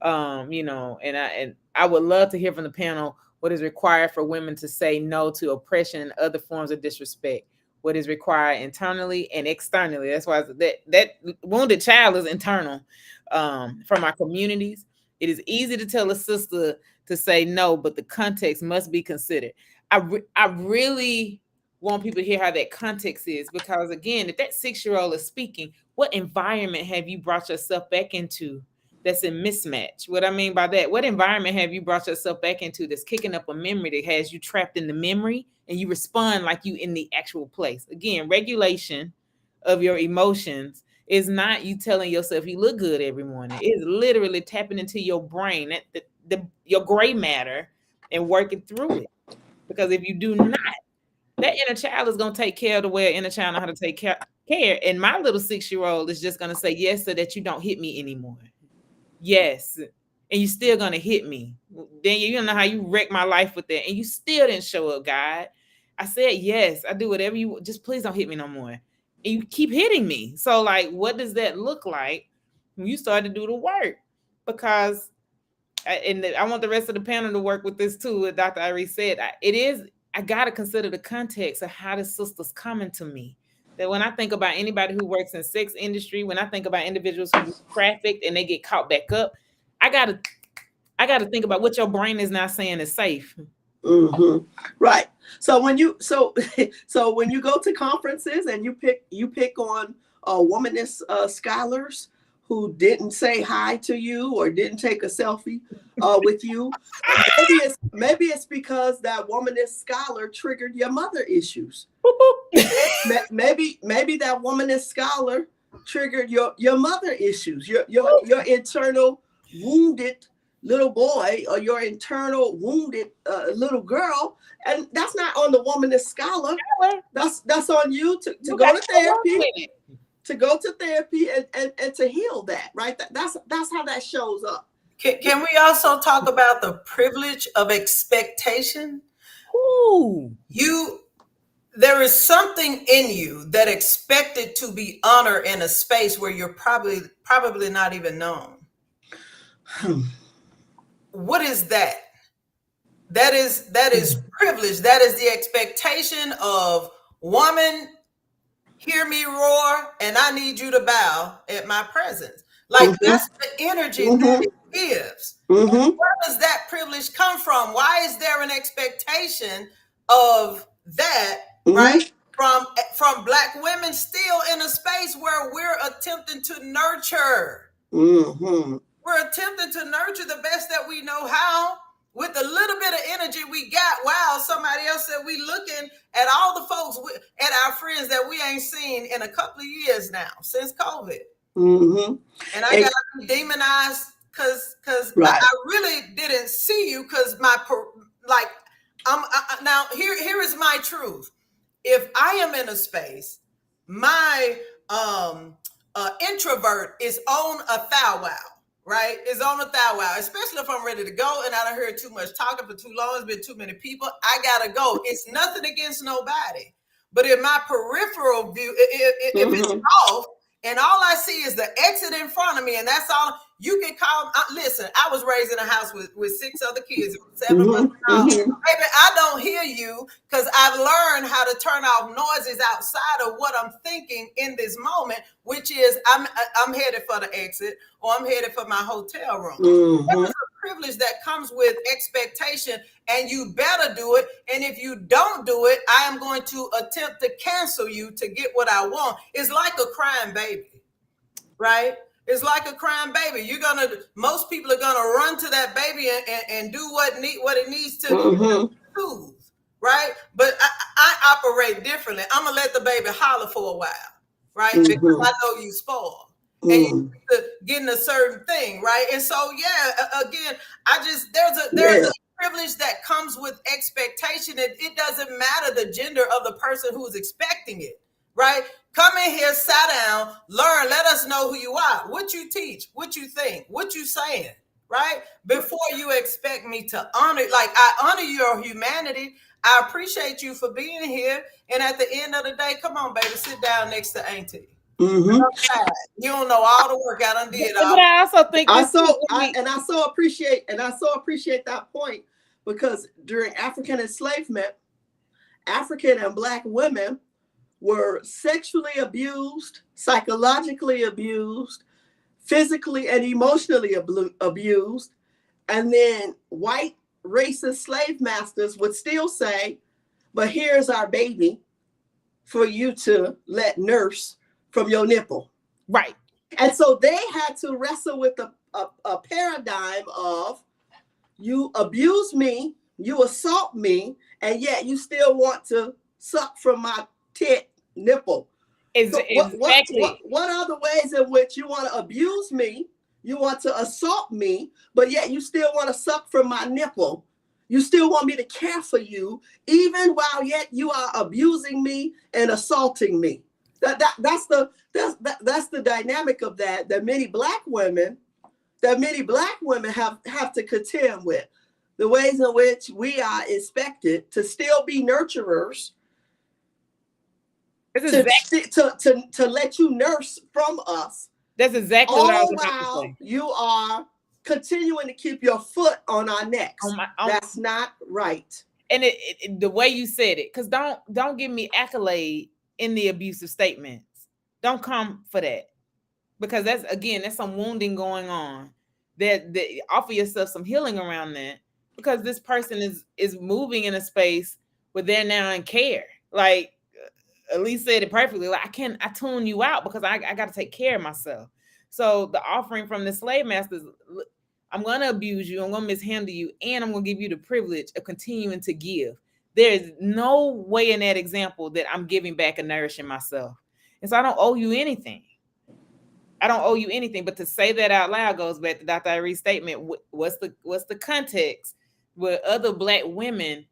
And I would love to hear from the panel what is required for women to say no to oppression and other forms of disrespect. What is required internally and externally. That's why that wounded child is internal from our communities. It is easy to tell a sister to say no, but the context must be considered. I really want people to hear how that context is, because again, if that 6-year-old is speaking, what environment have you brought yourself back into that's in mismatch? What I mean by that, what environment have you brought yourself back into that's kicking up a memory that has you trapped in the memory and you respond like you in the actual place? Again, regulation of your emotions is not you telling yourself you look good every morning. It's literally tapping into your brain, your gray matter, and working through it. Because if you do not, that inner child is going to take care of the way an inner child know how to take care. And my little 6-year-old is just going to say yes so that you don't hit me anymore. Yes. And you still going to hit me. Then you don't know how you wrecked my life with that. And you still didn't show up, God. I said, yes, I do whatever you, just please don't hit me no more. And you keep hitting me. So like, what does that look like when you start to do the work? Because, I want the rest of the panel to work with this too. What Dr. Irie said, I got to consider the context of how the sister's coming to me. That when I think about anybody who works in sex industry, when I think about individuals who are trafficked and they get caught back up, I gotta think about what your brain is not saying is safe. Mm-hmm. Right. So when you go to conferences and you pick on womanist scholars who didn't say hi to you or didn't take a selfie with you. Maybe it's because that womanist scholar triggered your mother issues. maybe that womanist scholar triggered your mother issues, your internal wounded little boy or your internal wounded little girl, and that's not on the womanist scholar. That's on you to go to therapy, to go to therapy and to heal that. Right? That's how that shows up. Can we also talk about the privilege of expectation? Ooh. There is something in you that expected to be honored in a space where you're probably not even known. What is that? That is privilege. That is the expectation of, woman, hear me roar, and I need you to bow at my presence. Like, that's the energy that it gives. Where does that privilege come from? Why is there an expectation of that, right? From Black women still in a space where we're attempting to nurture. We're attempting to nurture the best that we know how with a little bit of energy we got. Wow, somebody else said we looking at all the folks, at our friends that we ain't seen in a couple of years now, since COVID. And I got demonized because I really didn't see you because now here is my truth. If I am in a space, my introvert is on a thou wow. Right? Is on a thou wow, especially if I'm ready to go and I done heard too much talking for too long. It's been too many people. I gotta go. It's nothing against nobody. But in my peripheral view, if it's off and all I see is the exit in front of me, and that's all you can call. Listen, I was raised in a house with 6 other kids, 7 brothers. Baby, I don't hear you because I've learned how to turn off noises outside of what I'm thinking in this moment, which is I'm headed for the exit or I'm headed for my hotel room. There's a privilege that comes with expectation, and you better do it. And if you don't do it, I am going to attempt to cancel you to get what I want. It's like a crying baby, right? It's like a crying baby. Most people are gonna run to that baby and do what it needs to soothe, right? But I operate differently. I'm gonna let the baby holler for a while, right? Because I know you spoiled. And you getting a certain thing, right? And so, again, there's a privilege that comes with expectation. It doesn't matter the gender of the person who's expecting it, right? Come in here, sit down, learn, let us know who you are, what you teach, what you think, what you saying, right? Before you expect me to honor, like I honor your humanity. I appreciate you for being here. And at the end of the day, come on, baby, sit down next to Auntie. You don't know all the work I done did. But I also think I so appreciate that point, because during African enslavement, African and Black women were sexually abused, psychologically abused, physically and emotionally abused, and then white racist slave masters would still say, "But here's our baby for you to let nurse from your nipple." Right. And so they had to wrestle with a paradigm of, you abuse me, you assault me, and yet you still want to suck from my tit nipple. Exactly. What are the ways in which you want to abuse me, you want to assault me, but yet you still want to suck from my nipple? You still want me to care for you, even while yet you are abusing me and assaulting me. That's the dynamic of that many Black women have to contend with. The ways in which we are expected to still be nurturers, to let you nurse from us. That's exactly what I was about to say. You are continuing to keep your foot on our necks. That's not right. And the way you said it, because don't give me accolade in the abusive statements. Don't come for that, because that's some wounding going on. That offer yourself some healing around that, because this person is moving in a space where they're now in care. Like, Elise said it perfectly. Like I tune you out because I got to take care of myself. So the offering from the slave masters, I'm going to abuse you, I'm going to mishandle you, and I'm going to give you the privilege of continuing to give. There's no way in that example that I'm giving back and nourishing myself. And so I don't owe you anything. I don't owe you anything. But to say that out loud goes back to Dr. Iree's statement. What's the context where other Black women,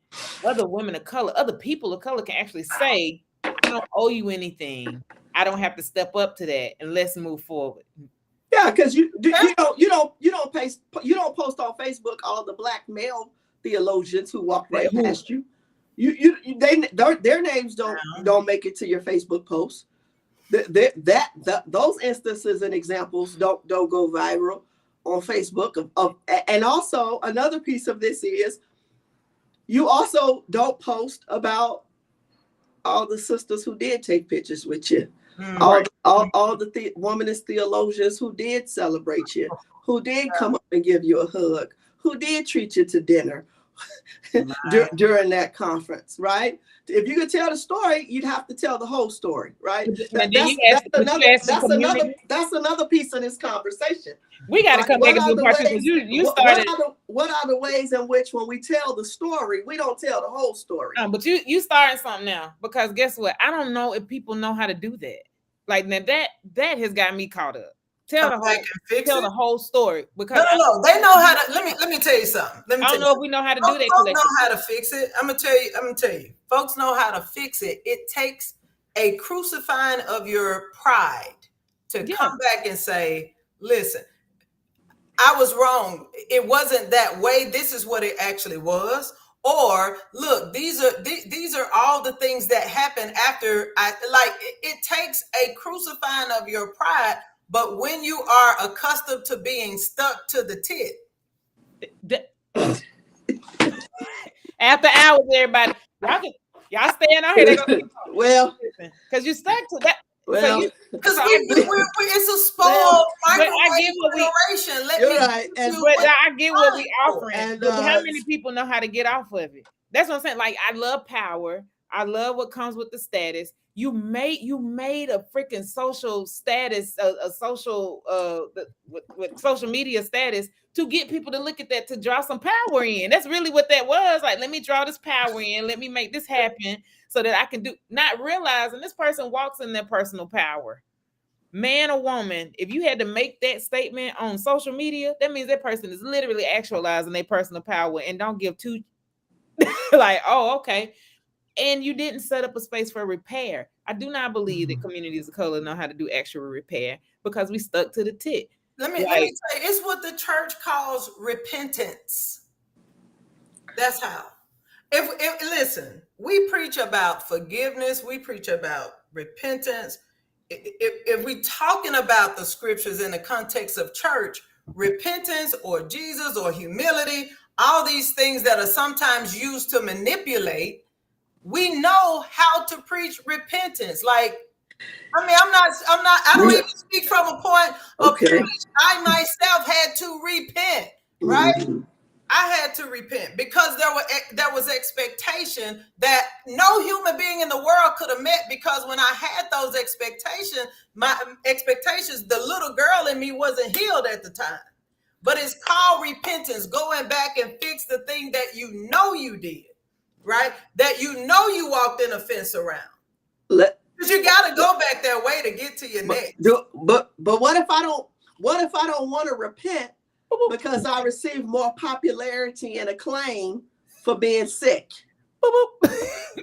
other women of color, other people of color can actually say, I don't owe you anything. I don't have to step up to that, and let's move forward. Yeah, because you don't post on Facebook all the Black male theologians who walk right past you. Their names don't make it to your Facebook post. Those instances and examples don't go viral on Facebook. And also another piece of this is you also don't post about all the sisters who did take pictures with you, all the womanist theologians who did celebrate you, who did come up and give you a hug, who did treat you to dinner during that conference, right? If you could tell the story, you'd have to tell the whole story, right? That's another piece of this conversation. We got to come back into the part because you started. What are the ways in which when we tell the story, we don't tell the whole story? No, but you starting something now, because guess what? I don't know if people know how to do that. Like now that has got me caught up. Tell the whole story, because no, they know how to. Let me tell you something. I don't know if we know how to do that. Folks know how to fix it. I'm gonna tell you. Folks know how to fix it. It takes a crucifying of your pride to come back and say, listen, I was wrong. It wasn't that way. This is what it actually was. Or look, these are all the things that happen after it takes a crucifying of your pride. But when you are accustomed to being stuck to the tit. After hours, everybody, y'all staying out here. Well, because you stuck to that. Well, because it's a spoiled microwave generation. I get what we offering. But how many people know how to get off of it? That's what I'm saying. Like, I love power. I love what comes with the status. You made a freaking social status, a social with social media status to get people to look at that, to draw some power in. That's really what that was. Like, let me draw this power in. Let me make this happen so that I can do, not realizing this person walks in their personal power. Man or woman, if you had to make that statement on social media, that means that person is literally actualizing their personal power and don't give two like, oh, okay. And you didn't set up a space for repair. I do not believe that communities of color know how to do actual repair because we stuck to the tit. Let me say, it's what the church calls repentance. That's how. If listen, we preach about forgiveness, we preach about repentance. If we're talking about the scriptures in the context of church, repentance or Jesus or humility, all these things that are sometimes used to manipulate, we know how to preach repentance. Like, I mean, I don't even speak from a point of preach. I myself had to repent, right? Mm-hmm. I had to repent because there was expectation that no human being in the world could have met, because when I had those expectations, the little girl in me wasn't healed at the time. But it's called repentance, going back and fix the thing that you know you did, right? That you know you walked in a fence around. Because you got to go back that way to get to your next. But what if I don't want to repent because I received more popularity and acclaim for being sick?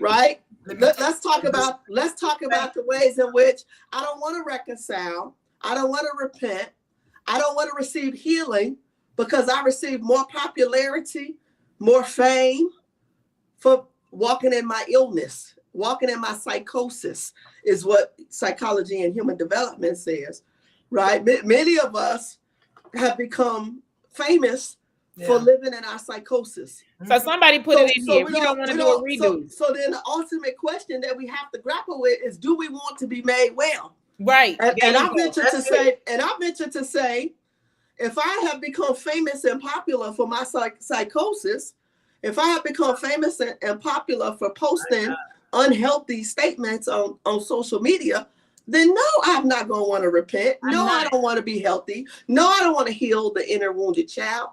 Right? Let's talk about the ways in which I don't want to reconcile. I don't want to repent. I don't want to receive healing because I received more popularity, more fame for walking in my illness, walking in my psychosis, is what psychology and human development says, right? Many of us have become famous for living in our psychosis. So somebody put it in here. We don't want to do a redo. So then the ultimate question that we have to grapple with is, do we want to be made well? Right. And I venture to say, if I have become famous and popular for my psychosis, if I have become famous and popular for posting unhealthy statements on social media, then no, I'm not going to want to repent. No, I don't want to be healthy. No, I don't want to heal the inner wounded child,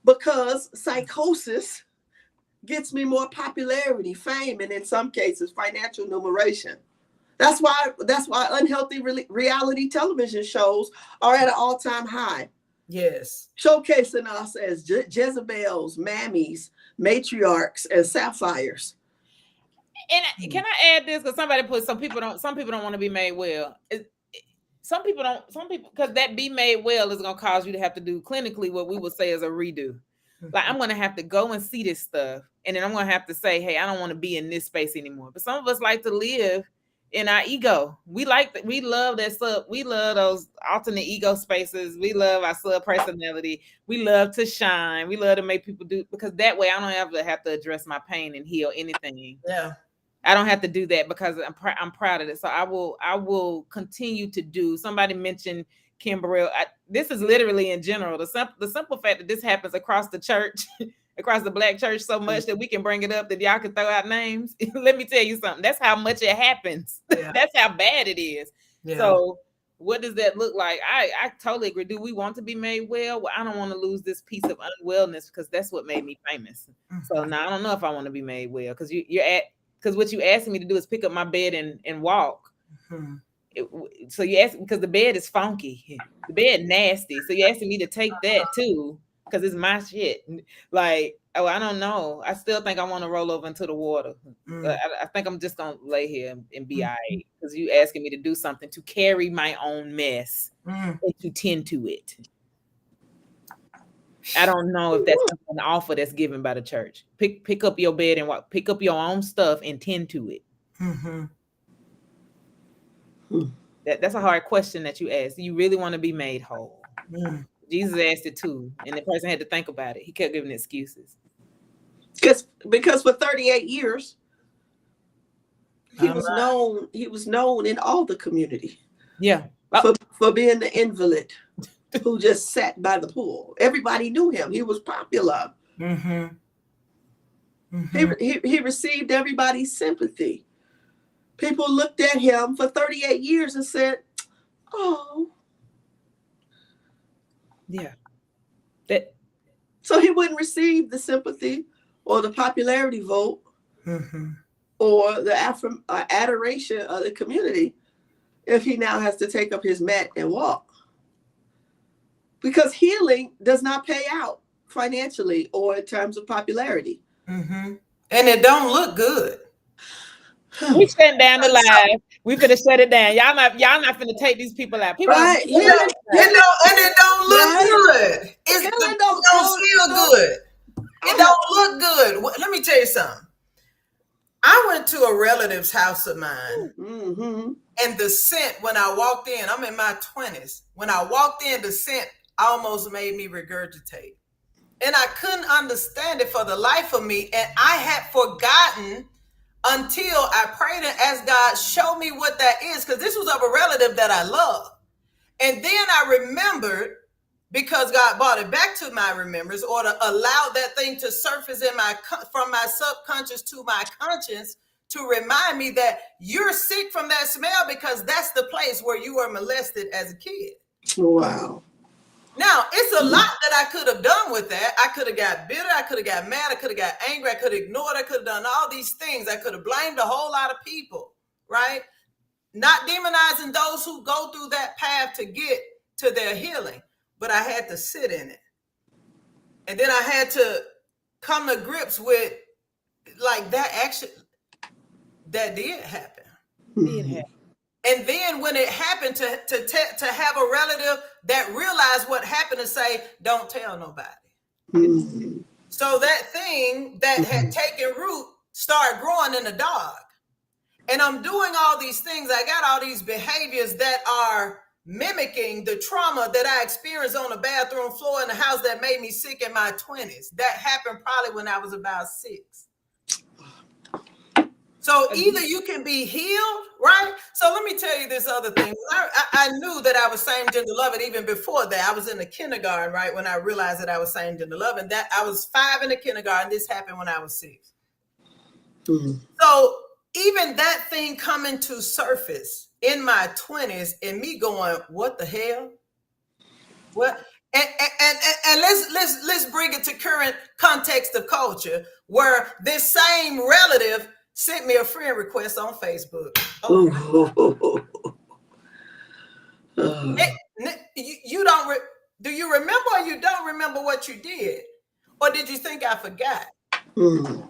because psychosis gets me more popularity, fame, and in some cases, financial numeration. That's why unhealthy reality television shows are at an all-time high. Yes. Showcasing us as Jezebels, mammies, matriarchs, and sapphires. And can I add this? Because somebody put some people don't want to be made well. Some people, because that be made well is going to cause you to have to do clinically what we would say is a redo. Like, I'm going to have to go and see this stuff. And then I'm going to have to say, hey, I don't want to be in this space anymore. But some of us like to live in our ego. We love that sub. We love those alternate ego spaces. We love our sub personality. We love to shine. We love to make people do, because that way I don't ever have to address my pain and heal anything. Yeah. I don't have to do that because I'm proud of it. So I will continue to do. Somebody mentioned Kim Burrell. This is literally in general. The simple fact that this happens across the church, across the Black church, so much that we can bring it up that y'all can throw out names. Let me tell you something. That's how much it happens. Yeah. That's how bad it is. Yeah. So what does that look like? I totally agree. Do we want to be made well? Well, I don't want to lose this piece of unwellness because that's what made me famous. So now I don't know if I want to be made well, because because what you asking me to do is pick up my bed and walk. So you ask, because the bed is funky, the bed nasty. So you asking me to take that too, because it's my shit. Like, oh, I don't know. I still think I want to roll over into the water. I think I'm just gonna lay here and be all right, because you asking me to do something to carry my own mess and to tend to it. I don't know if that's an offer that's given by the church. Pick up your bed and walk. Pick up your own stuff and tend to it. That's a hard question that you ask. Do you really want to be made whole? Jesus asked it too, and the person had to think about it. He kept giving excuses. Because for 38 years, he was known in all the community. Yeah. For being the invalid who just sat by the pool. Everybody knew him. He was popular. He received everybody's sympathy. People looked at him for 38 years and said, oh. Yeah. So he wouldn't receive the sympathy or the popularity vote or the adoration of the community if he now has to take up his mat and walk. Because healing does not pay out financially or in terms of popularity. And it don't look good. We shutting down the live. We finna shut it down. Y'all not finna take these people out. People right. And it don't look good. It don't feel good. It don't look good. Let me tell you something. I went to a relative's house of mine, and the scent, when I walked in, I'm in my 20s. When I walked in, the scent almost made me regurgitate. And I couldn't understand it for the life of me. And I had forgotten until I prayed and asked God, show me what that is. Because this was of a relative that I love. And then I remembered, because God brought it back to my remembrance, or to allow that thing to surface from my subconscious to my conscience, to remind me that you're sick from that smell, because that's the place where you were molested as a kid. Wow. Now, it's a lot that I could have done with that. I could have got bitter. I could have got mad. I could have got angry. I could have ignored. I could have done all these things. I could have blamed a whole lot of people, right? Not demonizing those who go through that path to get to their healing. But I had to sit in it. And then I had to come to grips with, like, that action that did happen. Did happen. And then when it happened, to have a relative that realized what happened and say, don't tell nobody. So that thing that had taken root started growing in the dark. And I'm doing all these things. I got all these behaviors that are mimicking the trauma that I experienced on the bathroom floor in the house that made me sick in my 20s. That happened probably when I was about 6. So either you can be healed, right? So let me tell you this other thing. I knew that I was same gender loving even before that. I was in the kindergarten, right, when I realized that I was same gender loving. That I was 5 in the kindergarten. This happened when I was 6. So even that thing coming to surface in my 20s and me going, what the hell? What? And let's bring it to current context of culture, where this same relative sent me a friend request on Facebook. You don't do you remember, or you don't remember what you did, or did you think I forgot? In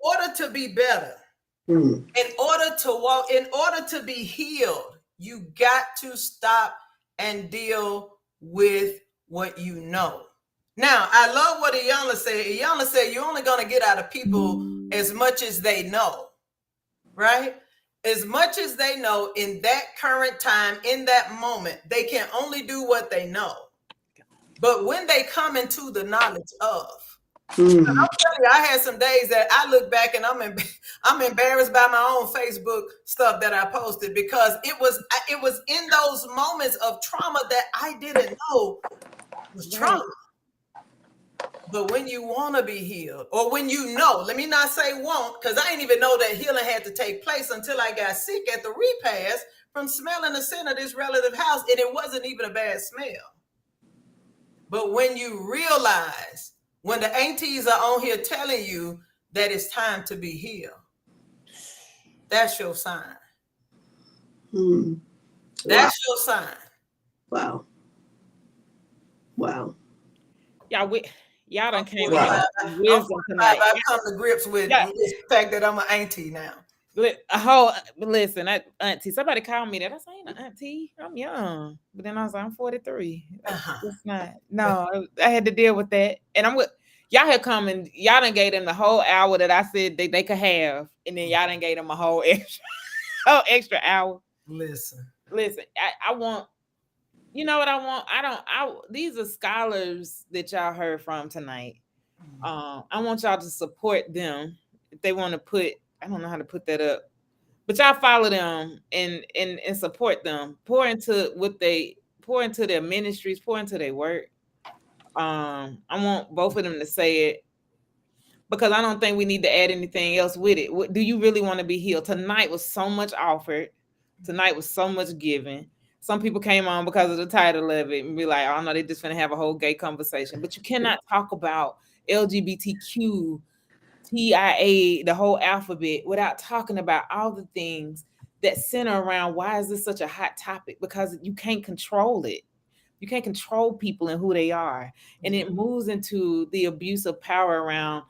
order to be better, in order to walk, in order to be healed, you got to stop and deal with what you know. Now, I love what Iyanla said. Iyanla said you're only going to get out of people as much as they know, right? As much as they know in that current time, in that moment, they can only do what they know. But when they come into the knowledge of, I'm telling you, I had some days that I look back and I'm embarrassed by my own Facebook stuff that I posted, because it was in those moments of trauma that I didn't know was trauma. But when you want to be healed, or when you know, let me not say want, because I didn't even know that healing had to take place until I got sick at the repast from smelling the scent of this relative house, and it wasn't even a bad smell. But when you realize, when the aunties are on here telling you that it's time to be healed, that's your sign. That's your sign. Wow. Y'all done came with wisdom tonight. I've come to grips with the fact that I'm an auntie now. Listen, auntie. Somebody called me that. I said, I ain't an auntie. I'm young. But then I was like, I'm 43. It's not. No, I had to deal with that. And I'm with y'all had come and y'all done gave them the whole hour that I said they could have. And then y'all done gave them a whole extra hour. Listen. I want, you know what I want? These are scholars that y'all heard from tonight. I want y'all to support them. If they want to put, I don't know how to put that up, but y'all follow them and support them. Pour into their ministries, pour into their work. I want both of them to say it, because I don't think we need to add anything else with it. Do you really want to be healed? Tonight was so much offered. Tonight was so much given. Some people came on because of the title of it and be like, oh no, they just gonna have a whole gay conversation. But you cannot talk about LGBTQ, TIA, the whole alphabet, without talking about all the things that center around why is this such a hot topic? Because you can't control it. You can't control people and who they are. And it moves into the abuse of power around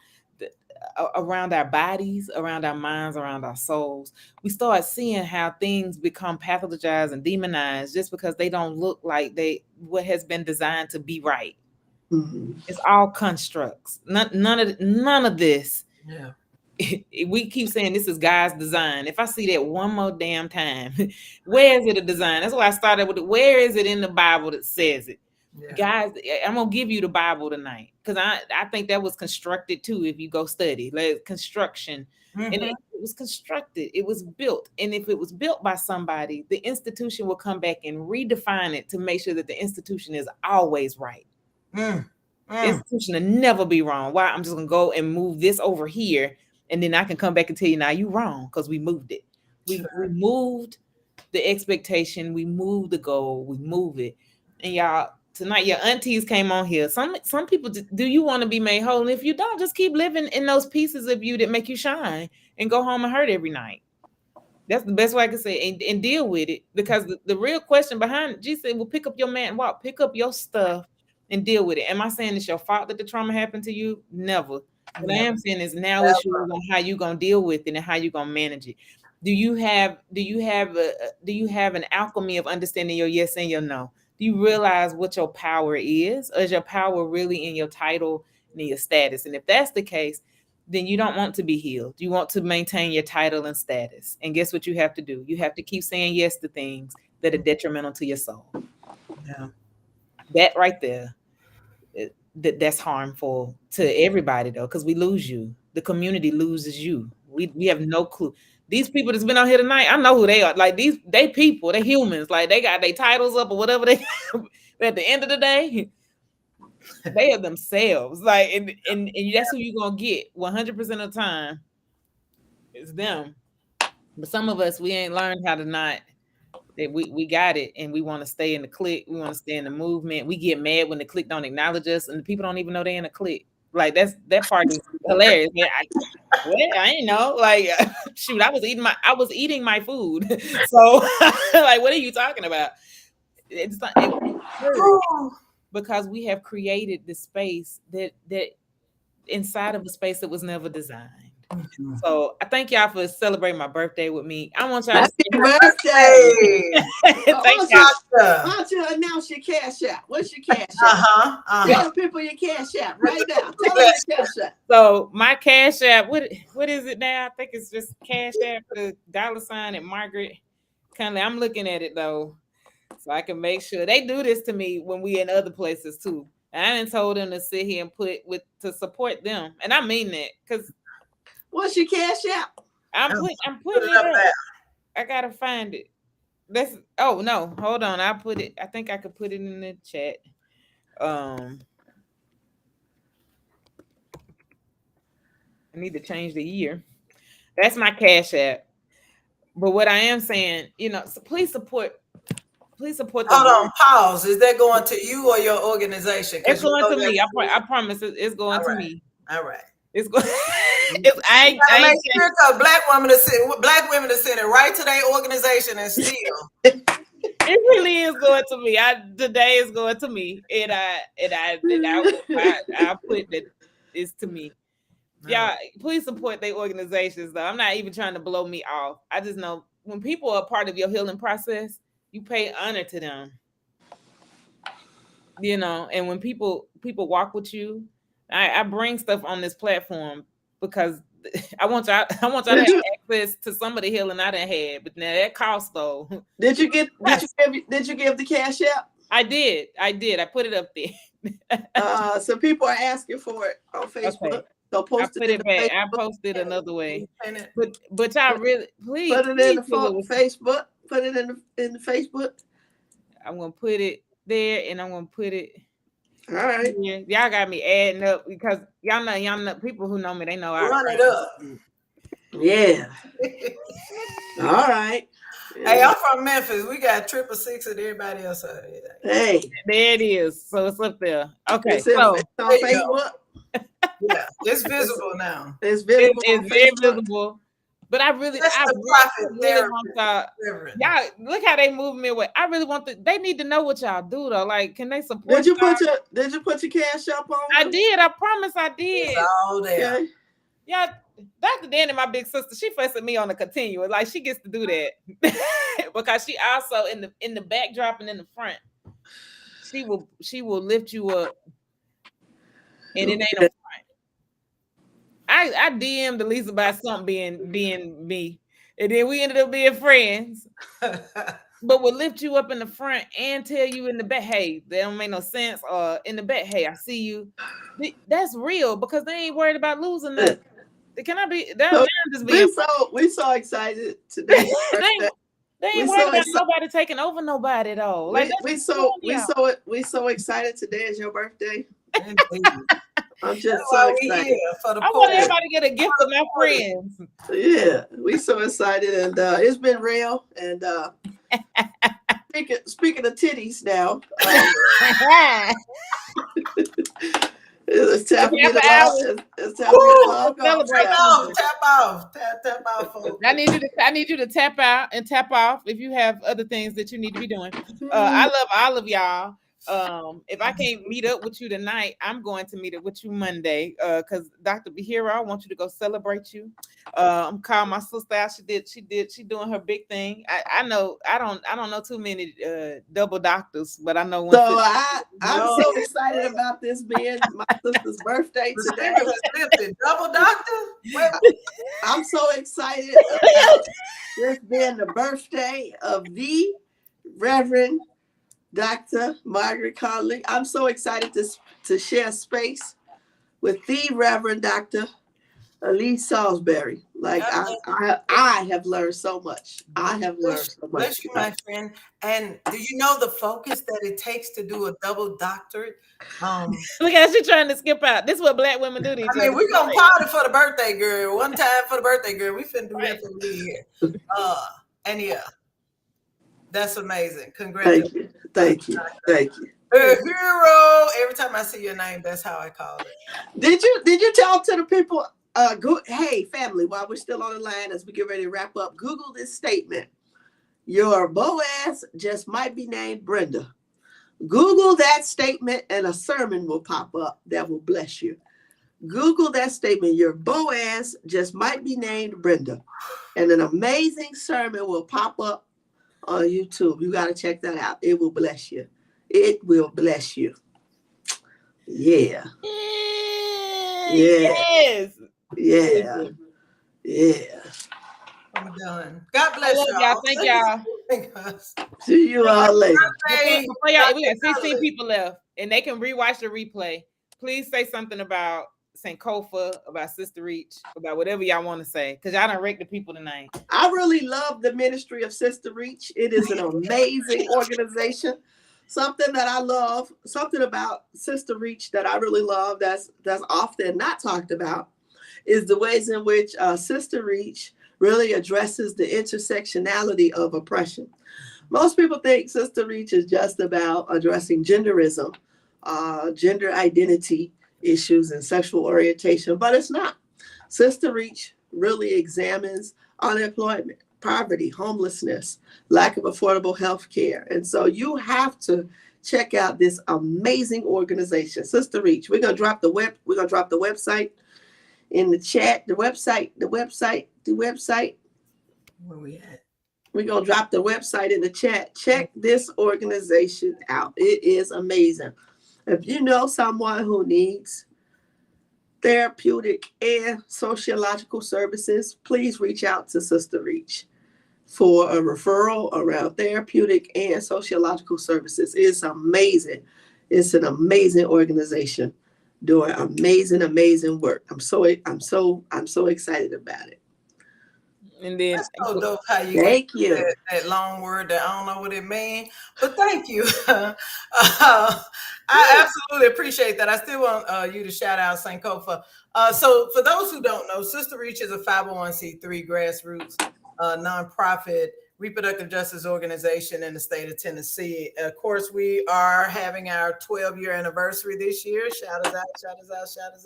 our bodies, around our minds, around our souls. We start seeing how things become pathologized and demonized just because they don't look like what has been designed to be right. It's all constructs. None of this. Yeah. We keep saying this is God's design. If I see that one more damn time, where is it a design? That's why I started with it. Where is it in the Bible that says it? Yeah. Guys, I'm gonna give you the Bible tonight, because I think that was constructed too. If you go study, like construction, and it was constructed, it was built, and if it was built by somebody, the institution will come back and redefine it to make sure that the institution is always right. The institution will never be wrong. Why? I'm just gonna go and move this over here, and then I can come back and tell you, now you wrong, because we moved it. We moved the expectation, we moved the goal, we move it, and y'all. Tonight, your aunties came on here. Some people, do you want to be made whole? And if you don't, just keep living in those pieces of you that make you shine, and go home and hurt every night. That's the best way I can say it, and deal with it. Because the real question behind it, Jesus said, well, pick up your mat and walk. Pick up your stuff and deal with it. Am I saying it's your fault that the trauma happened to you? Never. What I am saying is now it's yours on how you gonna deal with it and how you gonna manage it. Do you have an alchemy of understanding your yes and your no? Do you realize what your power is? Or is your power really in your title and in your status? And if that's the case, then you don't want to be healed. You want to maintain your title and status. And guess what you have to do? You have to keep saying yes to things that are detrimental to your soul. Yeah. That right there, that's harmful to everybody, though, because we lose you. The community loses you. We have no clue. These people that's been on here tonight, I know who they are. Like they people, they humans. Like they got their titles up or whatever they. But at the end of the day, They are themselves. Like, and that's who you're gonna get 100% of the time. It's them. But some of us, we ain't learned how to not. That we got it, and we want to stay in the clique. We want to stay in the movement. We get mad when the clique don't acknowledge us, and the people don't even know they in a clique. Like that part is hilarious. Yeah, I ain't know. Like, shoot, I was eating my food. So, like, what are you talking about? It's not because we have created this space that inside of a space that was never designed. Mm-hmm. So I thank y'all for celebrating my birthday with me. I want y'all Happy to birthday. thank y'all. Why don't you announce your cash app? What's your cash app? Tell people your cash app right now. Tell them your cash app. So my cash app, what is it now? I think it's just cash app, the $ and Margaret Conley. I'm looking at it though, so I can make sure they do this to me when we in other places too. And I done told them to sit here and to support them, and I mean that because. What's your cash app? I'm putting it up. I gotta find it. Oh no, hold on. I think I could put it in the chat. I need to change the year. That's my cash app. But what I am saying, so please support the Hold on, pause. Is that going to you or your organization? It's going to me. I promise it's going to me. All right. It's going. I make sure because black women are sending right to their organization and steal. It really is going to me. Today is going to me, and I put that it's to me. Yeah, please support their organizations. Though I'm not even trying to blow me off. I just know when people are part of your healing process, you pay honor to them. And when people walk with you, I bring stuff on this platform because I want y'all to have access to some of the healing I done had, but now that costs though. Did you give the cash app? I did. I put it up there. So people are asking for it on Facebook. Okay. So post it back. I posted another way. But y'all really please put it in the Facebook. Put it in the Facebook. I'm gonna put it there, and I'm gonna put it. All right. Yeah, y'all got me adding up because y'all know people who know me. They know I run it up. Yeah. All right. Hey, I'm from Memphis. We got 666 and everybody else. Hey, there it is. So it's up there. Okay, so on Facebook. Yeah, it's visible now. It's visible. It's very visible. But I really want y'all look how they move me away. I really want they need to know what y'all do though. Like, can they support? Did you put your cash up on? I did. I promise I did. It's all there. Okay. Yeah, Dr. Danny, my big sister, she fussed at me on the continuum. Like she gets to do that because she also in the backdrop and in the front. She will lift you up, and it ain't no front. I DM'd Elisa about something being me, and then we ended up being friends. But we'll lift you up in the front and tell you in the back, hey, that don't make no sense. Or in the back, hey, I see you. That's real because they ain't worried about losing nothing. Can I be? We so excited today. They ain't worried about nobody taking over nobody though. Like we so excited today is your birthday. I'm just so excited. I want everybody to get a gift of my friends. Yeah, we so excited, and it's been real. And speaking of titties now, it's time for me to tap off. I need you to tap out and tap off if you have other things that you need to be doing. I love all of y'all. If I can't meet up with you tonight, I'm going to meet up with you Monday. Because Dr. Bahira, I want you to go celebrate you. I'm calling my sister out. She doing her big thing. I know I don't know too many double doctors, but I know one. So I'm so excited about this being my sister's birthday today. Double doctor? I'm so excited about this being the birthday of the Reverend Dr. Margaret Conley. I'm so excited to share space with the Reverend Dr. Elise Salisbury. Like I have learned so much. I have learned so much. Bless you, my friend. And do you know the focus that it takes to do a double doctorate? Look at you trying to skip out. This is what black women do to each other. I mean, we're gonna party for the birthday girl. One time for the birthday girl. We finna do that for the year. And yeah, that's amazing. Congratulations. Thank you. A hero. Every time I see your name, that's how I call it. Did you talk to the people? Hey, family, while we're still on the line as we get ready to wrap up, Google this statement. Your Boaz just might be named Brenda. Google that statement and a sermon will pop up that will bless you. Google that statement. Your Boaz just might be named Brenda. And an amazing sermon will pop up on YouTube. You got to check that out. It will bless you. It will bless you. Yeah. Yes. Yeah. I'm done. God bless y'all. Thank y'all. See you all later. Before y'all, we got 16 people left, and they can rewatch the replay. Please say something about Sankofa, about Sister Reach, about whatever y'all want to say, because y'all done wrecked the people tonight. I really love the ministry of Sister Reach. It is an amazing organization. Something that I love, something about Sister Reach that I really love that's often not talked about is the ways in which Sister Reach really addresses the intersectionality of oppression. Most people think Sister Reach is just about addressing genderism, gender identity issues, and sexual orientation, but it's not. Sister Reach really examines unemployment, poverty, homelessness, lack of affordable health care. And so you have to check out this amazing organization, Sister Reach. We're gonna drop the website in the chat. The website. Where we at? We're gonna drop the website in the chat. Check this organization out. It is amazing. If you know someone who needs therapeutic and sociological services, please reach out to Sister Reach for a referral around therapeutic and sociological services. It's amazing. It's an amazing organization doing amazing work. I'm so excited about it. And then that's so dope how you thank you that long word that I don't know what it means, but thank you. I absolutely appreciate that. I still want you to shout out Sankofa. So for those who don't know, Sister Reach is a 501c3 grassroots nonprofit reproductive justice organization in the state of Tennessee. Of course, we are having our 12-year anniversary this year. Shout us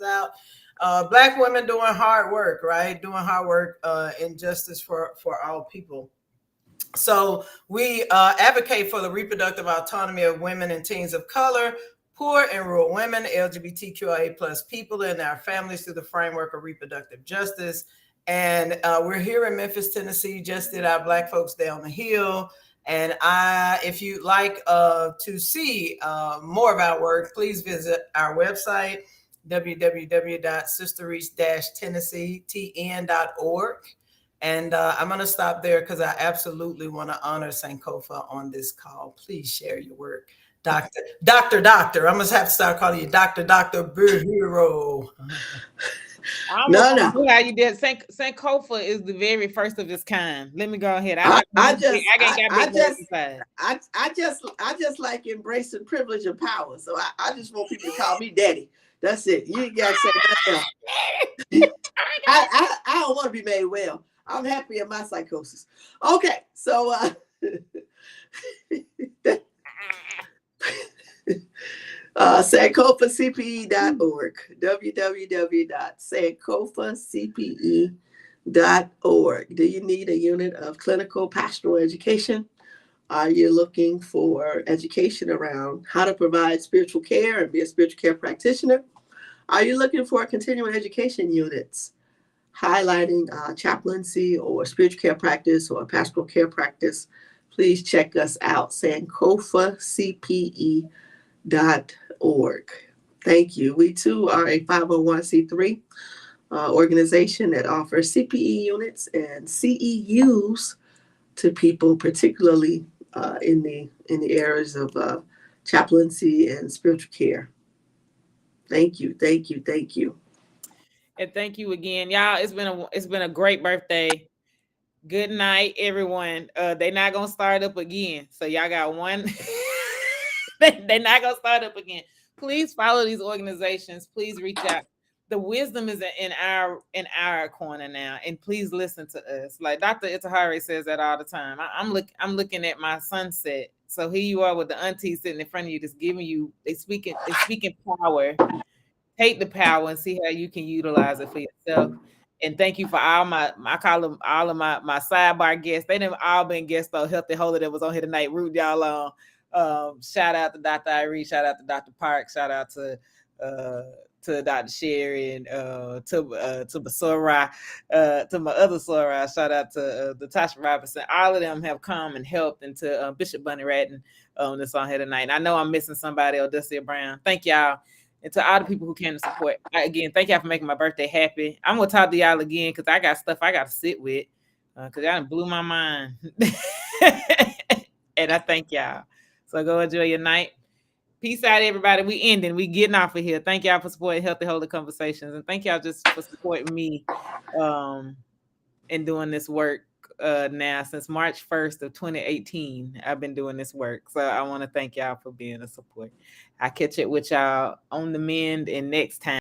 out. Black women doing hard work, right? Doing hard work in justice for all people. So we advocate for the reproductive autonomy of women and teens of color, poor and rural women, LGBTQIA plus people and their families through the framework of reproductive justice. And we're here in Memphis, Tennessee, just did our Black Folks Day on the Hill. And if you'd like to see more of our work, please visit our website, www.sisterreach-tennessee.org. And I'm going to stop there because I absolutely want to honor Sankofa on this call. Please share your work. Doctor. I'm going to have to start calling you Dr. Hero. No. How you did. Sankofa is the very first of its kind. Let me go ahead. I just like embracing privilege and power. So I just want people to call me daddy. That's it. You ain't got to say that. I don't want to be made well. I'm happy in my psychosis. Okay, so SankofacPE.org, www.sankofacPE.org. Do you need a unit of clinical pastoral education? Are you looking for education around how to provide spiritual care and be a spiritual care practitioner? Are you looking for continuing education units highlighting chaplaincy or spiritual care practice or pastoral care practice? Please check us out, SankofacPE.org. Thank you. We too are a 501c3 organization that offers CPE units and CEUs to people, particularly in the areas of chaplaincy and spiritual care. Thank you. And thank you again, y'all. It's been a great birthday. Good night, everyone. They not gonna start up again, so y'all got one. They not gonna start up again. Please follow these organizations. Please reach out. The wisdom is in our corner now, and please listen to us. Like Dr. Itahari says that all the time. I'm looking at my sunset. So here you are with the auntie sitting in front of you, just giving you they speaking power. Take the power and see how you can utilize it for yourself. And thank you for all I call them all of my sidebar guests. They done all been guests on Healthy Holy that was on here tonight. Root y'all on. Shout out to Dr. Irene. Shout out to Dr. Park. Shout out to Dr. Sherry and to my Sora, to my other Sora. Shout out to the Tasha Robinson. All of them have come and helped, and to Bishop Bunny Radden that's on here tonight. And I know I'm missing somebody, Odessa Brown. Thank y'all. And to all the people who came to support. Again, thank y'all for making my birthday happy. I'm going to talk to y'all again because I got stuff I got to sit with because y'all done blew my mind. And I thank y'all. So go enjoy your night. Peace out, everybody. We ending. We getting off of here. Thank y'all for supporting Healthy Holy Conversations. And thank y'all just for supporting me in doing this work now since March 1st of 2018. I've been doing this work. So I want to thank y'all for being a support. I catch it with y'all on the mend and next time.